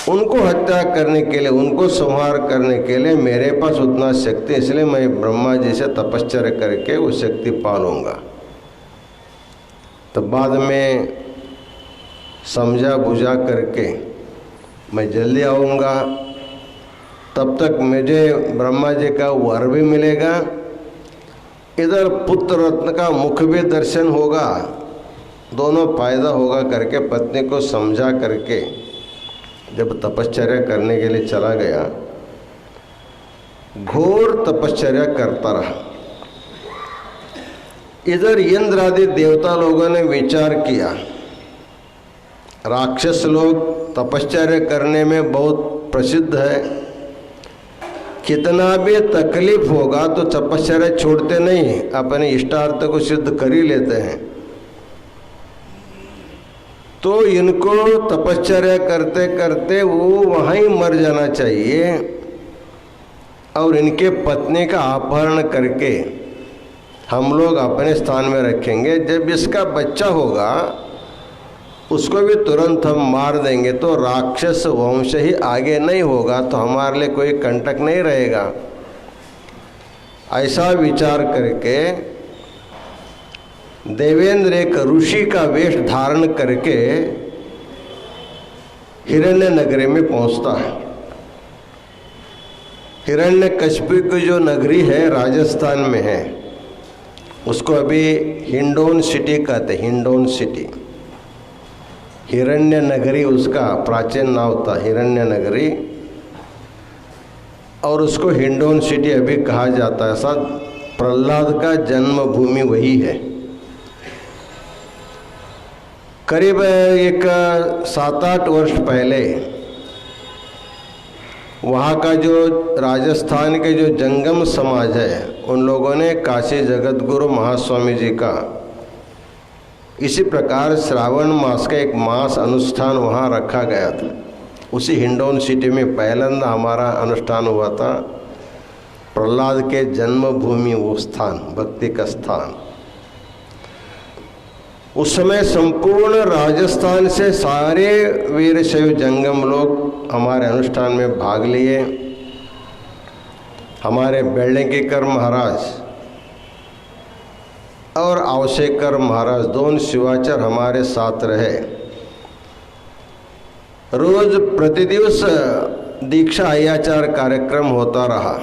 उनको हत्या करने के लिए, उनको संहार करने के लिए मेरे पास उतना शक्ति, इसलिए मैं ब्रह्मा जी से तपश्चर्या करके वो शक्ति पालूंगा। तो बाद में समझा बुझा करके मैं जल्दी आऊँगा, तब तक मुझे ब्रह्मा जी का वर भी मिलेगा, इधर पुत्र रत्न का मुख भी दर्शन होगा, दोनों फायदा होगा करके पत्नी को समझा करके जब तपश्चर्या करने के लिए चला गया, घोर तपश्चर्या करता रहा। इधर इंद्र आदि देवता लोगों ने विचार किया, राक्षस लोग तपश्चर्या करने में बहुत प्रसिद्ध है, कितना भी तकलीफ होगा तो तपश्चर्या छोड़ते नहीं, अपने इष्टार्थ को सिद्ध कर ही लेते हैं। तो इनको तपश्चर्या करते करते वो वहाँ ही मर जाना चाहिए और इनके पत्नी का अपहरण करके हम लोग अपने स्थान में रखेंगे। जब इसका बच्चा होगा उसको भी तुरंत हम मार देंगे, तो राक्षस वंश ही आगे नहीं होगा, तो हमारे लिए कोई कंटक नहीं रहेगा। ऐसा विचार करके देवेंद्र एक ऋषि का वेश धारण करके हिरण्य नगरी में पहुंचता है। हिरण्यकशिपु की जो नगरी है राजस्थान में है, उसको अभी हिंडोन सिटी कहते, हिंडोन सिटी। हिरण्य नगरी उसका प्राचीन नाम था, हिरण्य नगरी, और उसको हिंडोन सिटी अभी कहा जाता है। ऐसा प्रहलाद का जन्मभूमि वही है। करीब एक 7-8 वर्ष पहले वहाँ का जो राजस्थान के जो जंगम समाज है, उन लोगों ने काशी जगत गुरु महास्वामी जी का इसी प्रकार श्रावण मास का एक मास अनुष्ठान वहाँ रखा गया था। उसी हिंडोन सिटी में पहला हमारा अनुष्ठान हुआ था। प्रहलाद के जन्मभूमि वो स्थान, भक्ति का स्थान। उस समय संपूर्ण राजस्थान से सारे वीरशैव जंगम लोग हमारे अनुष्ठान में भाग लिए। हमारे बेल्डेंकीकर महाराज और आवशेकर महाराज, दोनों शिवाचार्य हमारे साथ रहे। रोज प्रतिदिवस दीक्षा आयाचार कार्यक्रम होता रहा।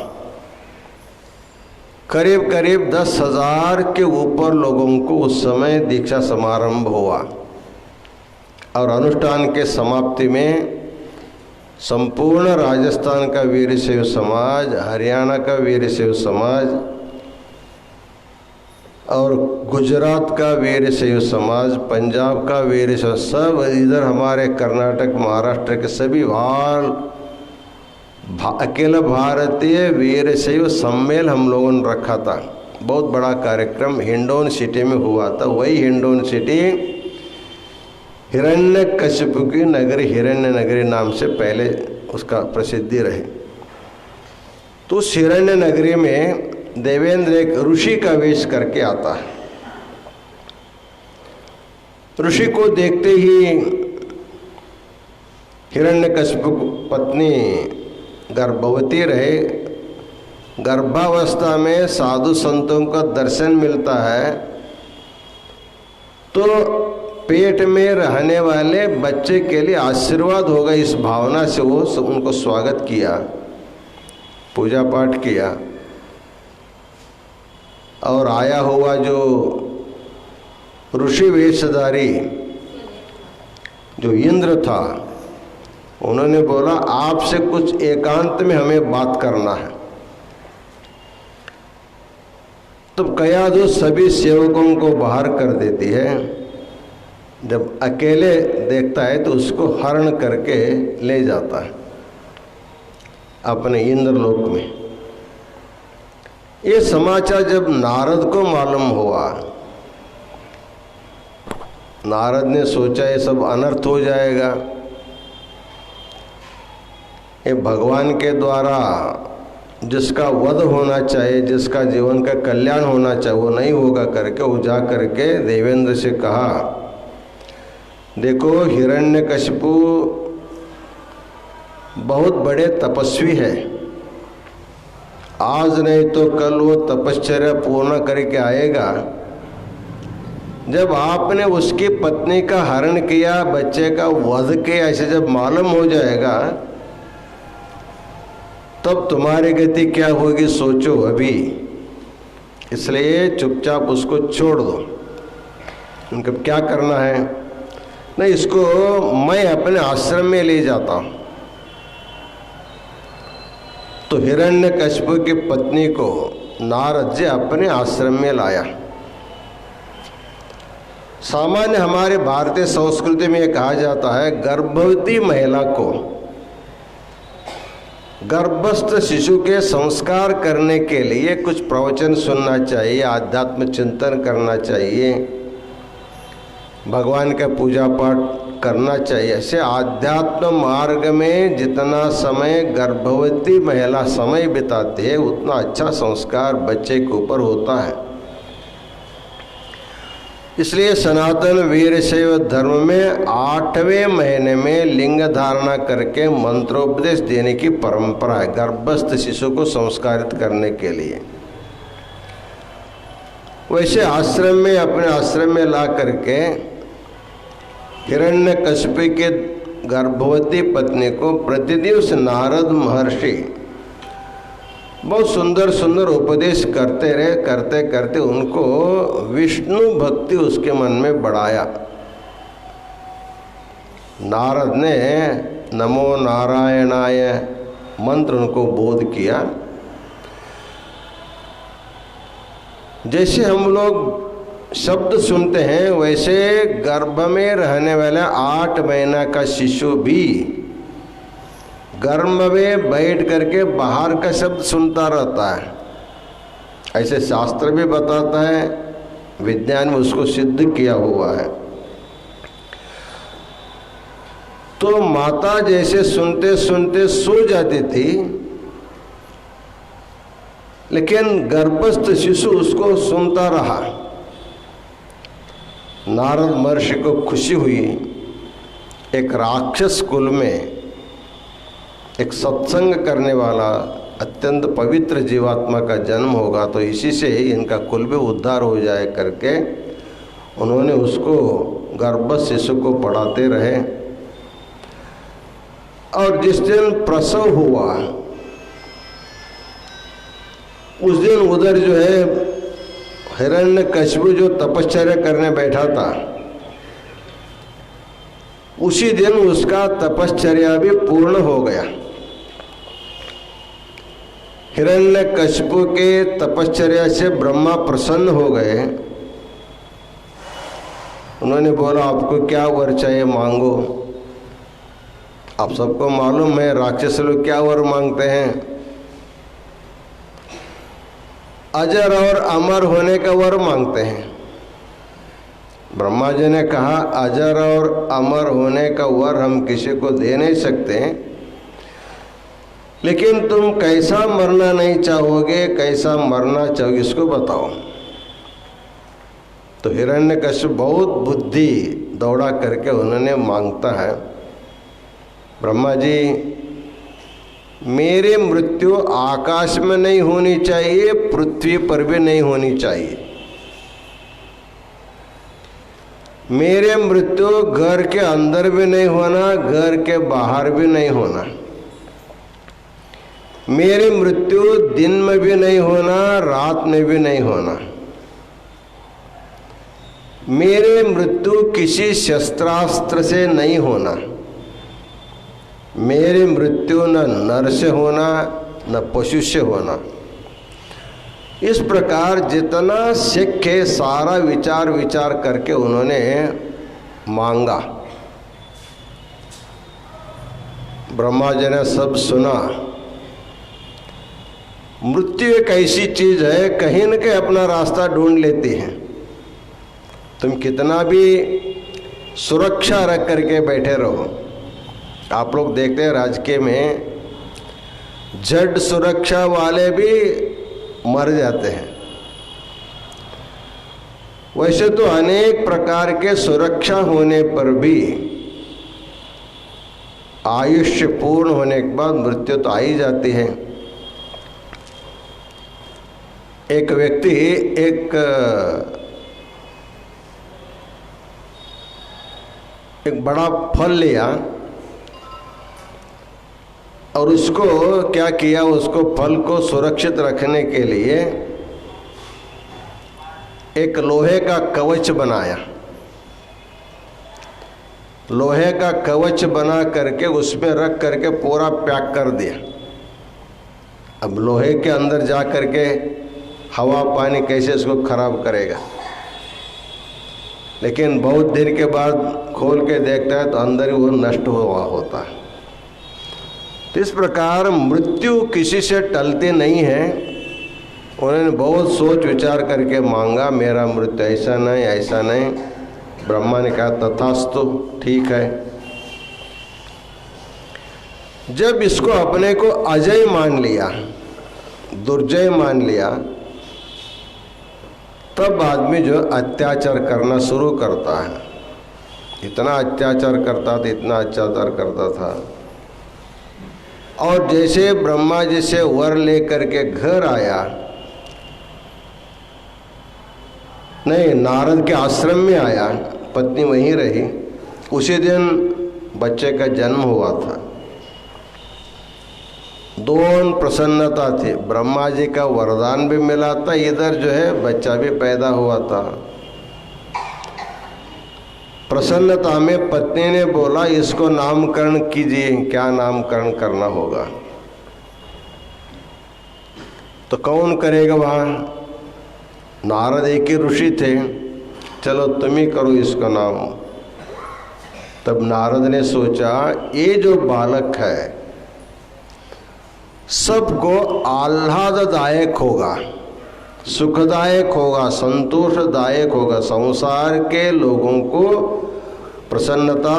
करीब करीब 10,000 के ऊपर लोगों को उस समय दीक्षा समारंभ हुआ। और अनुष्ठान के समाप्ति में संपूर्ण राजस्थान का वीरशैव समाज, हरियाणा का वीरशैव समाज और गुजरात का वीरशैव समाज, पंजाब का वीरशैव, सब इधर हमारे कर्नाटक महाराष्ट्र के सभी अखिल भारतीय वीरशैव सम्मेलन हम लोगों ने रखा था। बहुत बड़ा कार्यक्रम हिंडोन सिटी में हुआ था। वही हिंडोन सिटी हिरण्यकशिपु की नगरी, हिरण्य नगरी नाम से पहले उसका प्रसिद्धि रहे। तो उस हिरण्य नगरी में देवेंद्र एक ऋषि का वेश करके आता है। ऋषि को देखते ही हिरण्यकशिपु पत्नी गर्भवती रहे। गर्भावस्था में साधु संतों का दर्शन मिलता है तो पेट में रहने वाले बच्चे के लिए आशीर्वाद होगा, इस भावना से वो उनको स्वागत किया, पूजा पाठ किया। और आया हुआ जो ऋषि वेशधारी जो इंद्र था, उन्होंने बोला आपसे कुछ एकांत में हमें बात करना है। तो कयाधु सभी सेवकों को बाहर कर देती है। जब अकेले देखता है तो उसको हरण करके ले जाता है अपने इंद्रलोक में। ये समाचार जब नारद को मालूम हुआ, नारद ने सोचा ये सब अनर्थ हो जाएगा, ये भगवान के द्वारा जिसका वध होना चाहिए, जिसका जीवन का कल्याण होना चाहिए, वो नहीं होगा करके वो जा करके देवेंद्र से कहा, देखो हिरण्यकशिपु बहुत बड़े तपस्वी है, आज नहीं तो कल वो तपश्चर्या पूर्ण करके आएगा। जब आपने उसकी पत्नी का हरण किया, बच्चे का वध किया, ऐसे जब मालूम हो जाएगा तब तुम्हारी गति क्या होगी सोचो अभी। इसलिए चुपचाप उसको छोड़ दो। उनको क्या करना है? नहीं, इसको मैं अपने आश्रम में ले जाता हूं। तो हिरण्यकशिपु की पत्नी को नारद जी अपने आश्रम में लाया। सामान्य हमारे भारतीय संस्कृति में कहा जाता है, गर्भवती महिला को गर्भस्थ शिशु के संस्कार करने के लिए कुछ प्रवचन सुनना चाहिए, आध्यात्म चिंतन करना चाहिए, भगवान का पूजा पाठ करना चाहिए। ऐसे आध्यात्म मार्ग में जितना समय गर्भवती महिला समय बिताती है उतना अच्छा संस्कार बच्चे के ऊपर होता है। इसलिए सनातन वीरशैव धर्म में 8वें महीने में लिंग धारणा करके मंत्रोपदेश देने की परंपरा है, गर्भस्थ शिशु को संस्कारित करने के लिए। वैसे आश्रम में, अपने आश्रम में ला करके हिरण्यकशिपु के गर्भवती पत्नी को प्रतिदिवस नारद महर्षि बहुत सुंदर सुंदर उपदेश करते रहे। करते करते उनको विष्णु भक्ति उसके मन में बढ़ाया। नारद ने नमो नारायणाय मंत्र उनको बोध किया। जैसे हम लोग शब्द सुनते हैं वैसे गर्भ में रहने वाला 8 महीना का शिशु भी गर्भ में बैठ करके बाहर का शब्द सुनता रहता है। ऐसे शास्त्र भी बताता है, विज्ञान में उसको सिद्ध किया हुआ है। तो माता जैसे सुनते सुनते सो जाती थी, लेकिन गर्भस्थ शिशु उसको सुनता रहा। नारद महर्षि को खुशी हुई, एक राक्षस कुल में एक सत्संग करने वाला अत्यंत पवित्र जीवात्मा का जन्म होगा, तो इसी से ही इनका कुल भी उद्धार हो जाए करके उन्होंने उसको गर्भस्थ शिशु को पढ़ाते रहे। और जिस दिन प्रसव हुआ उस दिन उधर जो है हिरण्यकशिपु जो तपश्चर्या करने बैठा था, उसी दिन उसका तपश्चर्या भी पूर्ण हो गया। हिरण्यकशिपु के तपश्चर्या से ब्रह्मा प्रसन्न हो गए। उन्होंने बोला आपको क्या वर चाहिए मांगो। आप सबको मालूम है राक्षस लोग क्या वर मांगते हैं, अजर और अमर होने का वर मांगते हैं। ब्रह्मा जी ने कहा अजर और अमर होने का वर हम किसी को दे नहीं सकते, लेकिन तुम कैसा मरना नहीं चाहोगे, कैसा मरना चाहोगे इसको बताओ। तो हिरण्यकशिप बहुत बुद्धि दौड़ा करके उन्होंने मांगता है, ब्रह्मा जी मेरी मृत्यु आकाश में नहीं होनी चाहिए, पृथ्वी पर भी नहीं होनी चाहिए। मेरे मृत्यु घर के अंदर भी नहीं होना, घर के बाहर भी नहीं होना। मेरी मृत्यु दिन में भी नहीं होना, रात में भी नहीं होना। मेरी मृत्यु किसी शस्त्रास्त्र से नहीं होना। मेरी मृत्यु न नर से होना न पशु से होना। इस प्रकार जितना शक्य सारा विचार विचार करके उन्होंने मांगा। ब्रह्मा जी ने सब सुना। मृत्यु एक ऐसी चीज है, कहीं न कहीं अपना रास्ता ढूंढ लेती है। तुम कितना भी सुरक्षा रख करके बैठे रहो। आप लोग देखते हैं राजकीय में जड़ सुरक्षा वाले भी मर जाते हैं। वैसे तो अनेक प्रकार के सुरक्षा होने पर भी आयुष्य पूर्ण होने के बाद मृत्यु तो आ ही जाती है। एक व्यक्ति एक बड़ा फल लिया और उसको क्या किया, उसको फल को सुरक्षित रखने के लिए एक लोहे का कवच बनाया। लोहे का कवच बना करके उसमें रख करके पूरा पैक कर दिया। अब लोहे के अंदर जा करके हवा पानी कैसे इसको खराब करेगा, लेकिन बहुत दिन के बाद खोल के देखता है तो अंदर ही वो नष्ट हुआ होता है। तो इस प्रकार मृत्यु किसी से टलती नहीं है। उन्होंने बहुत सोच विचार करके मांगा, मेरा मृत्यु ऐसा नहीं ऐसा नहीं। ब्रह्मा ने कहा तथास्तु, ठीक है। जब इसको अपने को अजय मान लिया, दुर्जय मान लिया, तब आदमी जो अत्याचार करना शुरू करता है। इतना अत्याचार करता था, इतना अत्याचार करता था। और जैसे ब्रह्मा जी से वर लेकर के घर आया, नहीं नारद के आश्रम में आया, पत्नी वहीं रही, उसी दिन बच्चे का जन्म हुआ था। दोनों प्रसन्नता थी। ब्रह्मा जी का वरदान भी मिला था, इधर जो है बच्चा भी पैदा हुआ था। प्रसन्नता में पत्नी ने बोला इसको नामकरण कीजिए, क्या नामकरण करना होगा? तो कौन करेगा? वहाँ नारद एक ही ऋषि थे, चलो तुम ही करो इसका नाम। तब नारद ने सोचा ये जो बालक है सबको आह्लाददायक होगा, सुखदायक होगा, संतोषदायक होगा, संसार के लोगों को प्रसन्नता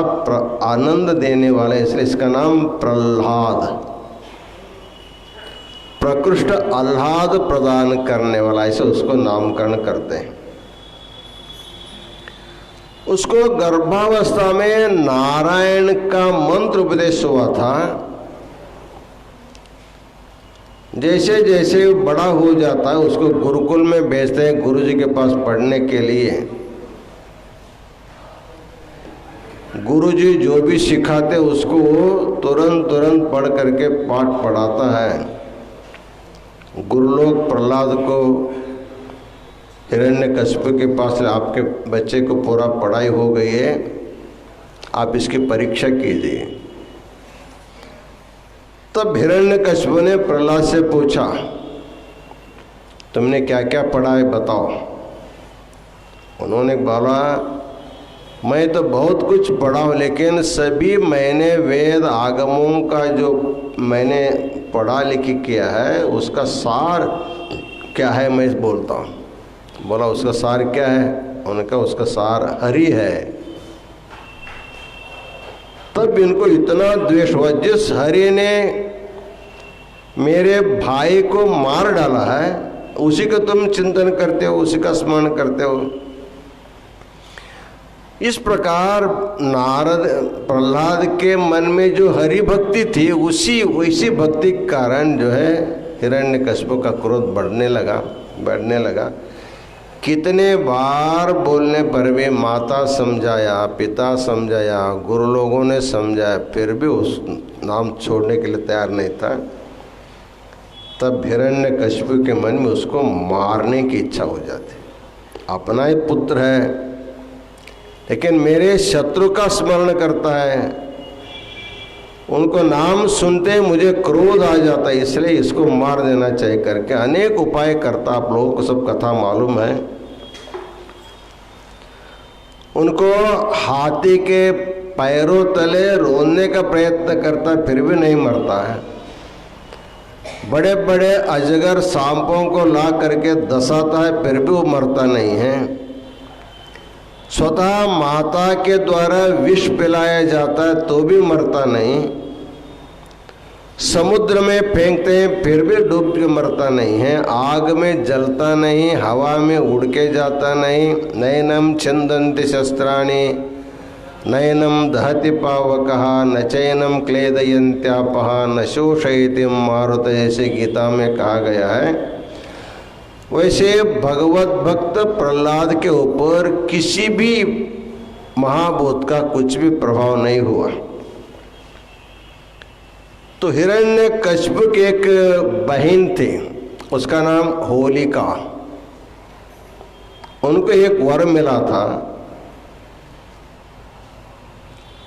आनंद देने वाला, इसलिए इसका नाम प्रह्लाद, प्रकृष्ट आह्लाद प्रदान करने वाला, ऐसे उसको नामकरण करते हैं। उसको गर्भावस्था में नारायण का मंत्र उपदेश हुआ था। जैसे जैसे वो बड़ा हो जाता है उसको गुरुकुल में भेजते हैं गुरुजी के पास पढ़ने के लिए। गुरुजी जो भी सिखाते उसको तुरंत तुरंत पढ़ करके पाठ पढ़ाता है। गुरुलोक प्रहलाद को हिरण्यकश्यप के पास, आपके बच्चे को पूरा पढ़ाई हो गई है, आप इसकी परीक्षा कीजिए। तब हिरण्यकश्यप ने प्रहलाद से पूछा तुमने क्या क्या पढ़ा है बताओ। उन्होंने बोला मैं तो बहुत कुछ पढ़ा हूँ, लेकिन सभी मैंने वेद आगमों का जो मैंने पढ़ा लिखी किया है उसका सार क्या है मैं बोलता हूँ। बोला उसका सार क्या है? उन्होंने कहा उसका सार हरि है। तब इनको इतना द्वेष हुआ, जिस हरि ने मेरे भाई को मार डाला है उसी का तुम चिंतन करते हो, उसी का स्मरण करते हो। इस प्रकार नारद प्रहलाद के मन में जो हरि भक्ति थी उसी भक्ति के कारण जो है हिरण्यकश्यप का क्रोध बढ़ने लगा। कितने बार बोलने पर भी माता समझाया, पिता समझाया, गुरु लोगों ने समझाया, फिर भी उस नाम छोड़ने के लिए तैयार नहीं था। तब हिरण्यकश्यप के मन में उसको मारने की इच्छा हो जाती। अपना ही पुत्र है लेकिन मेरे शत्रु का स्मरण करता है, उनको नाम सुनते मुझे क्रोध आ जाता है, इसलिए इसको मार देना चाहिए करके अनेक उपाय करता। आप लोगों को सब कथा मालूम है। उनको हाथी के पैरों तले रोने का प्रयत्न करता फिर भी नहीं मरता है। बड़े बड़े अजगर सांपों को ला करके दसाता है फिर भी वो मरता नहीं है। स्वतः माता के द्वारा विष पिलाया जाता है तो भी मरता नहीं। समुद्र में फेंकते हैं फिर भी डूब के मरता नहीं है। आग में जलता नहीं, हवा में उड़ के जाता नहीं। नयनम छिंदन्ति शस्त्राणि नयनम दहति पावकः न चैनम क्लेदयन्त्यापः न शोषयति मारुत, जैसे गीता में कहा गया है। वैसे भगवत भक्त प्रहलाद के ऊपर किसी भी महाभूत का कुछ भी प्रभाव नहीं हुआ। तो हिरण्यकश्यप की एक बहन थी, उसका नाम होलिका। उनको एक वर मिला था,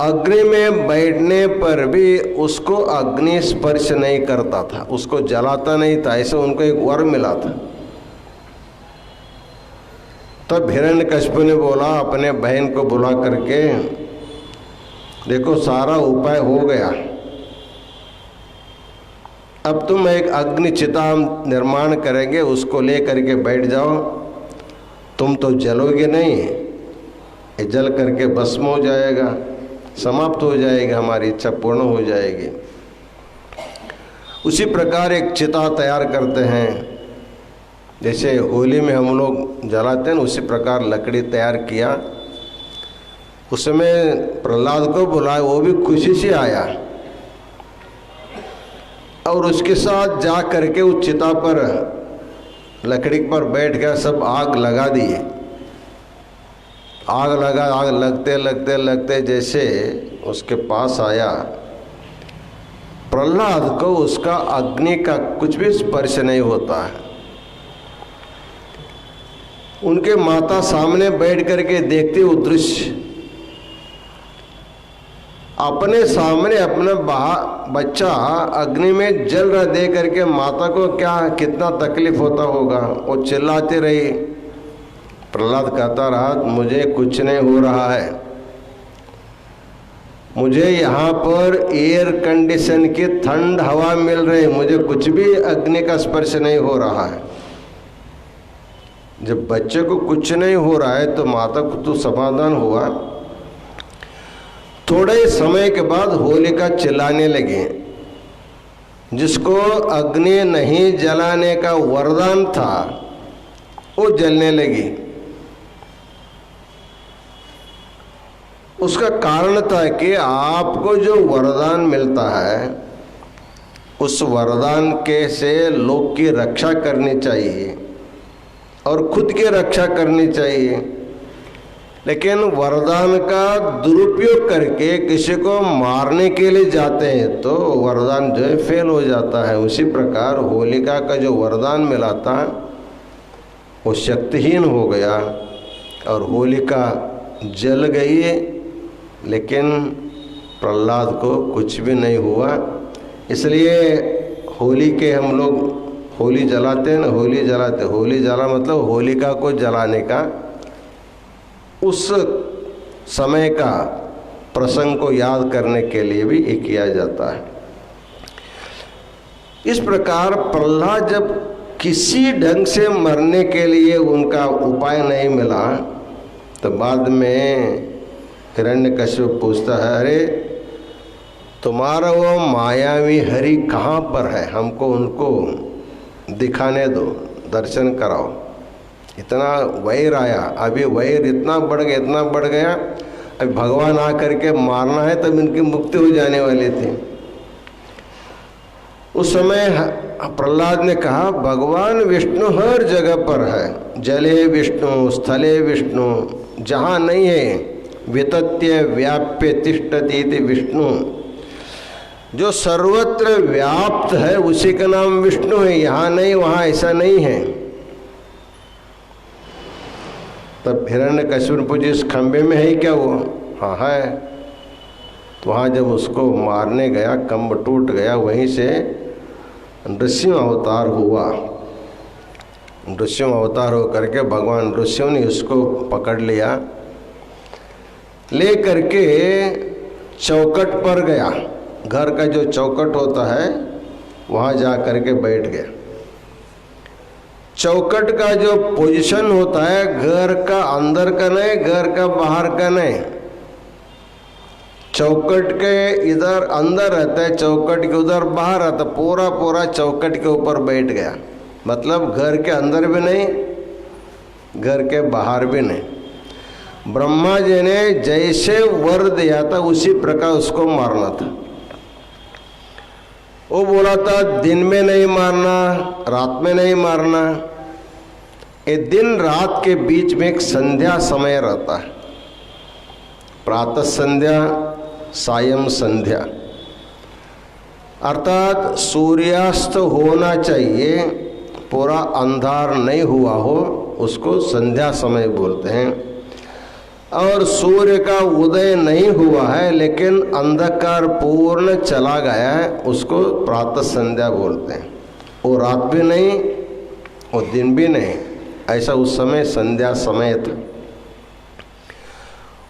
अग्नि में बैठने पर भी उसको अग्नि स्पर्श नहीं करता था, उसको जलाता नहीं था, ऐसे उनको एक वर मिला था। तब हिरण्यकश्यप ने बोला अपने बहन को बुला करके, देखो सारा उपाय हो गया, अब तुम एक अग्नि चिता निर्माण करेंगे, उसको ले करके बैठ जाओ। तुम तो जलोगे नहीं, ये जल करके भस्म हो जाएगा, समाप्त हो जाएगा, हमारी इच्छा पूर्ण हो जाएगी। उसी प्रकार एक चिता तैयार करते हैं, जैसे होली में हम लोग जलाते हैं, उसी प्रकार लकड़ी तैयार किया। उसमें प्रहलाद को बुलाया, वो भी खुशी से आया और उसके साथ जा करके उस चिता पर लकड़ी पर बैठ कर सब आग लगा दिए। आग लगते लगते जैसे उसके पास आया, प्रहलाद को उसका अग्नि का कुछ भी स्पर्श नहीं होता है। उनके माता सामने बैठ करके देखते वो दृश्य, अपने सामने अपना बच्चा अग्नि में जल रहा देख करके माता को क्या कितना तकलीफ होता होगा। वो चिल्लाती रही। प्रहलाद कहता रहा मुझे कुछ नहीं हो रहा है, मुझे यहाँ पर एयर कंडीशन की ठंड हवा मिल रही, मुझे कुछ भी अग्नि का स्पर्श नहीं हो रहा है। जब बच्चे को कुछ नहीं हो रहा है तो माता को तो समाधान हुआ। थोड़े समय के बाद होलिका चिल्लाने लगी। जिसको अग्नि नहीं जलाने का वरदान था वो जलने लगी। उसका कारण था कि आपको जो वरदान मिलता है उस वरदान के से लोग की रक्षा करनी चाहिए और खुद की रक्षा करनी चाहिए, लेकिन वरदान का दुरुपयोग करके किसी को मारने के लिए जाते हैं तो वरदान जो है फेल हो जाता है। उसी प्रकार होलिका का जो वरदान मिला था वो शक्तिहीन हो गया और होलिका जल गई, लेकिन प्रहलाद को कुछ भी नहीं हुआ। इसलिए होली के हम लोग होली जलाते हैं ना, होली जलाते, होली जला मतलब होलिका को जलाने का उस समय का प्रसंग को याद करने के लिए भी ये किया जाता है। इस प्रकार प्रहलाद जब किसी ढंग से मरने के लिए उनका उपाय नहीं मिला तो बाद में हिरण्यकश्यप पूछता है, अरे तुम्हारा वो मायावी हरि कहाँ पर है, हमको उनको दिखाने दो, दर्शन कराओ। इतना वैर आया, अभी वैर इतना बढ़ गया, इतना बढ़ गया, अभी भगवान आकर के मारना है तब इनकी मुक्ति हो जाने वाली थी। उस समय प्रहलाद ने कहा भगवान विष्णु हर जगह पर है, जले विष्णु स्थले विष्णु, जहाँ नहीं है वितत्य व्याप्य तिष्ठति इति विष्णु, जो सर्वत्र व्याप्त है उसी का नाम विष्णु है, यहाँ नहीं वहाँ ऐसा नहीं है। तब हिरण्यकश्यप पूछे इस खंबे में है क्या वो? हाँ है। तो वहाँ जब उसको मारने गया खंभ टूट गया, वहीं से नृसिंह अवतार हुआ। नृसिंह अवतार हो करके भगवान नृसिंह ने उसको पकड़ लिया, ले करके चौखट पर गया, घर का जो चौखट होता है वहाँ जा करके बैठ गया। चौखट का जो पोजीशन होता है घर का अंदर का नहीं, घर का बाहर का नहीं, चौखट के इधर अंदर रहता है, चौखट के उधर बाहर रहता, पूरा पूरा चौखट के ऊपर बैठ गया। मतलब घर के अंदर भी नहीं, घर के बाहर भी नहीं। ब्रह्मा जी ने जैसे वर दिया था उसी प्रकार उसको मारना था। वो बोला था दिन में नहीं मारना, रात में नहीं मारना। ये दिन रात के बीच में एक संध्या समय रहता है, प्रातः संध्या सायं संध्या, अर्थात सूर्यास्त होना चाहिए, पूरा अंधार नहीं हुआ हो, उसको संध्या समय बोलते हैं। और सूर्य का उदय नहीं हुआ है लेकिन अंधकार पूर्ण चला गया है, उसको प्रातः संध्या बोलते हैं। वो रात भी नहीं और दिन भी नहीं, ऐसा उस समय संध्या समय था।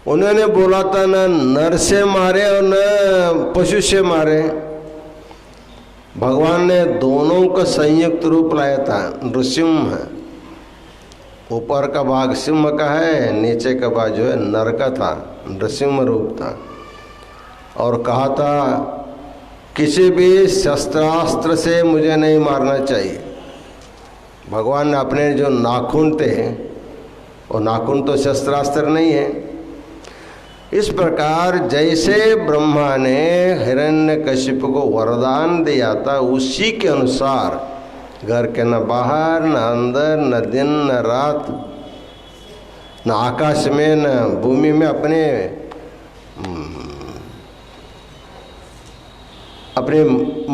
उन्होंने बोला था न नर से मारे और न पशु से मारे, भगवान ने दोनों का संयुक्त रूप लाया था। नृसिंह है, ऊपर का भाग सिंह का है, नीचे का भाग जो है नर का था, नृसिंह रूप था। और कहा था किसी भी शस्त्रास्त्र से मुझे नहीं मारना चाहिए। भगवान ने अपने जो नाखून थे, वो नाखून तो शस्त्रास्त्र नहीं है। इस प्रकार जैसे ब्रह्मा ने हिरण्यकशिप को वरदान दिया था उसी के अनुसार घर के न बाहर न अंदर, न दिन न रात, न आकाश में न भूमि में, अपने अपने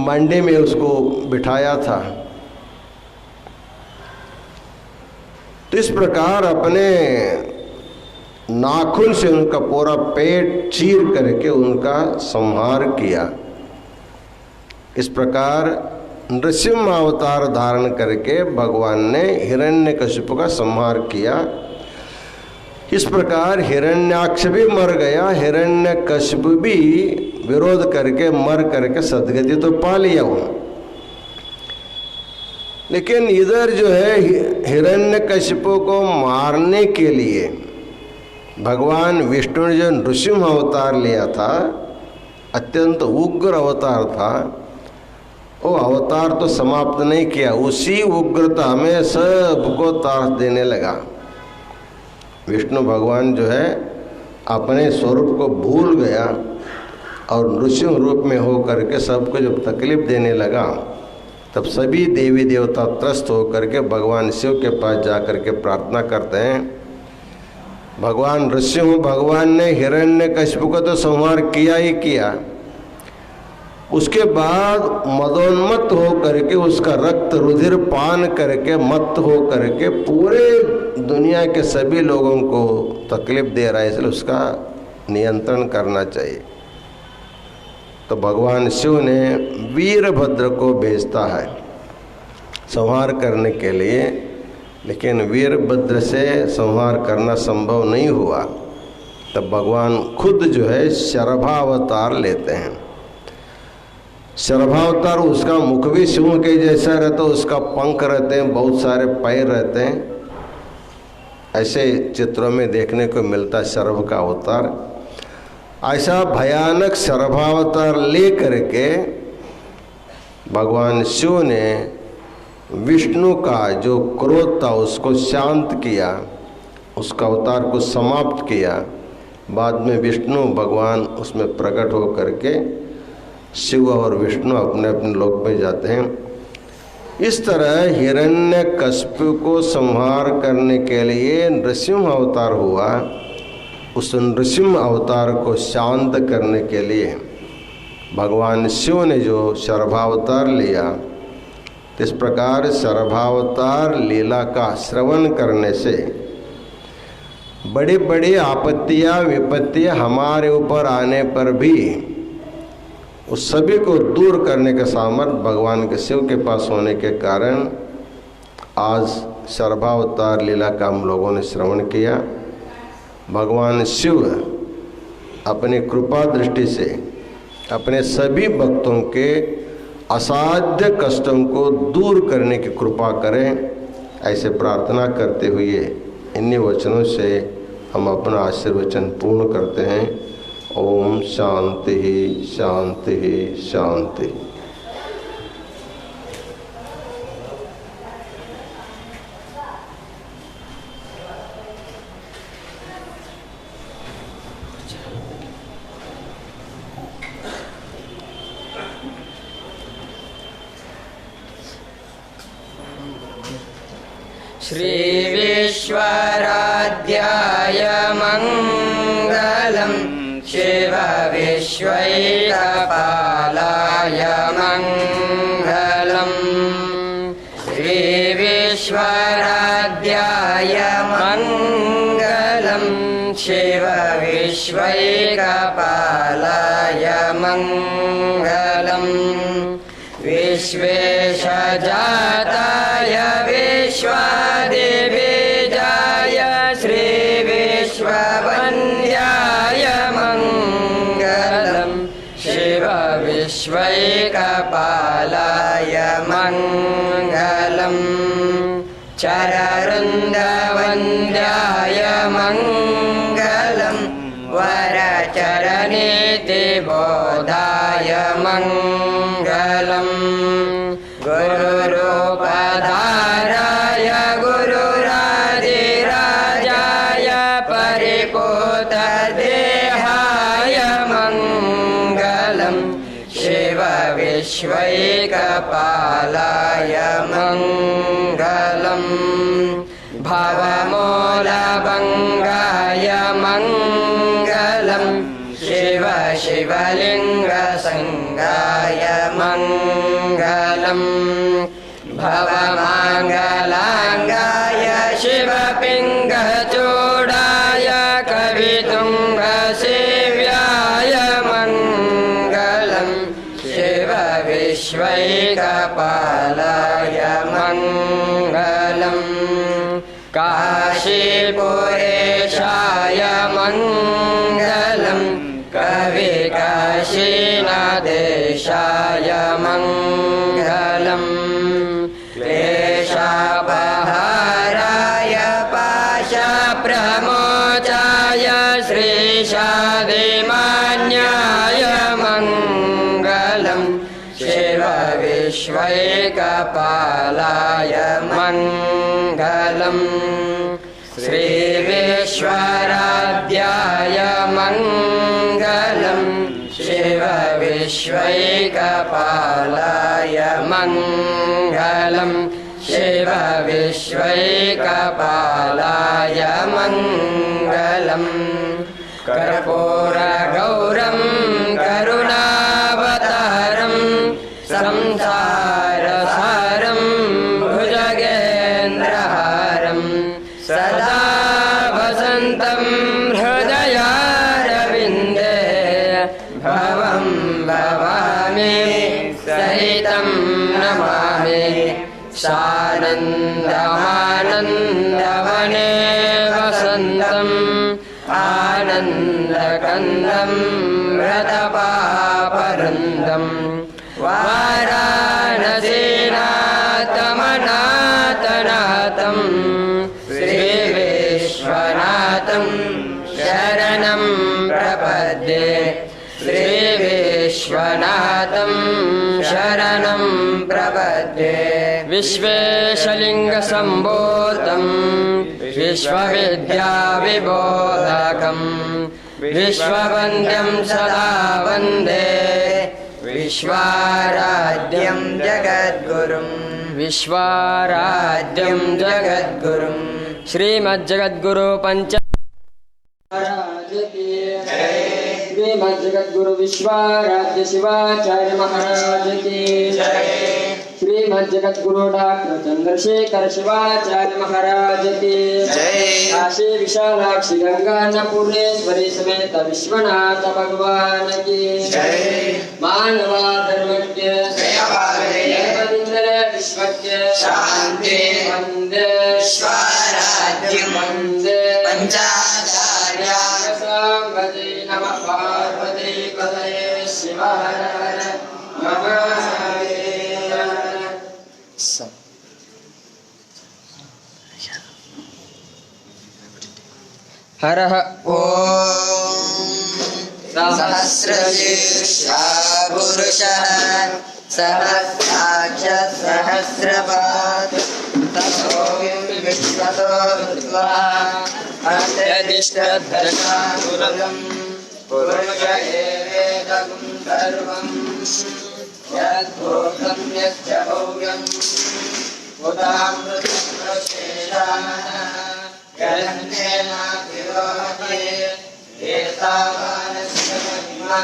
मंडी में उसको बिठाया था। तो इस प्रकार अपने नाखून से उनका पूरा पेट चीर करके उनका संहार किया। इस प्रकार नृसिंह अवतार धारण करके भगवान ने हिरण्यकशिपु का संहार किया। इस प्रकार हिरण्याक्ष भी मर गया, हिरण्यकशिपु भी विरोध करके मर करके सद्गति तो पा लिया वो। लेकिन इधर जो है हिरण्यकशिपु को मारने के लिए भगवान विष्णु ने जो नृसिंह अवतार लिया था, अत्यंत उग्र अवतार था, वो अवतार तो समाप्त नहीं किया, उसी उग्रता में सबको त्रास देने लगा। विष्णु भगवान जो है अपने स्वरूप को भूल गया और नृसिंह रूप में हो करके सबको जब तकलीफ देने लगा, तब सभी देवी देवता त्रस्त होकर के भगवान शिव के पास जा कर के प्रार्थना करते हैं। भगवान नृसिंह भगवान ने हिरण्यकशिपु को तो संहार किया ही किया, उसके बाद मदोन्मत्त हो करके उसका रक्त रुधिर पान करके मत्त हो करके पूरे दुनिया के सभी लोगों को तकलीफ दे रहा है, इसलिए उसका नियंत्रण करना चाहिए। तो भगवान शिव ने वीरभद्र को भेजता है संहार करने के लिए, लेकिन वीरभद्र से संहार करना संभव नहीं हुआ। तब भगवान खुद जो है शरभावतार लेते हैं। शरभावतार, उसका मुख भी सिंह के जैसा रहता, उसका पंख रहते हैं, बहुत सारे पैर रहते हैं, ऐसे चित्रों में देखने को मिलता है शरभ का अवतार। ऐसा भयानक शरभावतार ले करके भगवान शिव ने विष्णु का जो क्रोध था उसको शांत किया, उसका अवतार को समाप्त किया। बाद में विष्णु भगवान उसमें प्रकट हो करके शिव और विष्णु अपने अपने लोक में जाते हैं। इस तरह हिरण्यकशिपु को संहार करने के लिए नृसिंह अवतार हुआ। उस नृसिंह अवतार को शांत करने के लिए भगवान शिव ने जो शरभावतार लिया, इस प्रकार शरभावतार लीला का श्रवण करने से बड़ी बड़ी आपत्तियां विपत्तियां हमारे ऊपर आने पर भी उस सभी को दूर करने का सामर्थ्य भगवान के शिव के पास होने के कारण आज शरभावतार लीला का हम लोगों ने श्रवण किया। भगवान शिव अपनी कृपा दृष्टि से अपने सभी भक्तों के असाध्य कष्टों को दूर करने की कृपा करें, ऐसे प्रार्थना करते हुए इन्हीं वचनों से हम अपना आशीर्वचन पूर्ण करते हैं। ओम शांति शांति शांति। श्री विश्वराध्याय मंगलम शिव विश्वैकपालाय मंगलम। श्री विश्वराध्याय मंगलम शिव विश्वैकपालाय मंगलम। विश्वेशजाताय विश्वादिबीजाय श्री विश्ववन्द्याय मंगलम। शिव विश्वैकपालाय मंगलम। चररुन्दवन्द्याय मंगलम। वरचरणीतिबोधाय मंगलम। गुरुरूपधाराय गुरुरादिराजाय परिपूतदेहाय मंगलम। शिव विश्वैकपालाय मंगलम। भवमूलभङ्गाय मंगलम। शिव शिवलिङ्गसङ्गाय मङ्गलम् भवमङ्गलाङ्गाय शिवपिङ्गचूडाय कवितुङ्गसेव्याय मङ्गलम् शिवविश्वैकपालाय मङ्गलम् काशीपुरेशाय मङ्गलम् कविकाशीनाथेशाय मङ्गलम् क्लेशापहाराय पाशप्रमोचाय श्रीशादिमान्याय मङ्गलम् शिवविश्वैकपालाय मङ्गलम् श्रीविश्वराध्याय मङ्गलम् शिवविश्वैकपालाय मङ्गलम् शिवविश्वैकपालाय मङ्गलम् कर्पूरगौरं करुणावतारं संसारसारं भुजगेन्द्रहारं सदा वसन्तं हृदयारविन्दे भवं भवामि सहितं नमामि सानन्दमानन्दवने वसन्तम् आनन्दकन्दं व्रतपापरुन्दं वाराणसीनाथमनाथनाथं श्रीविश्वनाथं शरणं प्रपद्ये श्रीविश्वनाथं शरणं प्रपद्ये विश्वेशलिङ्गसम्भूतं विश्वविद्याविबोधकं विश्ववन्द्यं सदा वन्दे विश्वाराध्यं जगद्गुरुं विश्वाराध्यं जगद्गुरुं श्रीमज्जगद्गुरु पंच श्रीमज्जगद्गुरु विश्वाराध्य शिवाचार्य महाराज की श्रीमज्जगद्गुरु डॉक्टर चंद्रशेखर शिवाचार्य महाराज की काशी विशालाक्षी गंगान्नपूर्णेश्वरी समेत विश्वनाथ भगवान की मानवा धर्मज्ञ विश्वज्ञ शांति वंदे विश्वाराध्यं वंदे पंचाचार्य भजे नमः पार्वती पतये शिवाय हरः ॐ सहस्रशीर्षा पुरुषः सहस्राक्षः सहस्रपात् ततो विश्वतो कृत्वा अत्यधिष्ठधर्माकुलं पुरुष एवेदं सर्वं यद्भूतं यच्च भव्यम् उदामृतं प्रशेषाः गन्धेनाभिरोहते एतावानस्य महिमा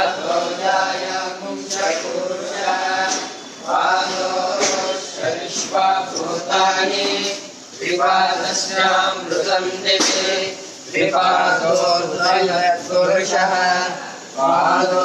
अतो जायामुञ्चपूरुषः पादोश्च विश्वभूतानि विपादस्यामृतं दिवे विपादोर्धयत्पुरुषः पादो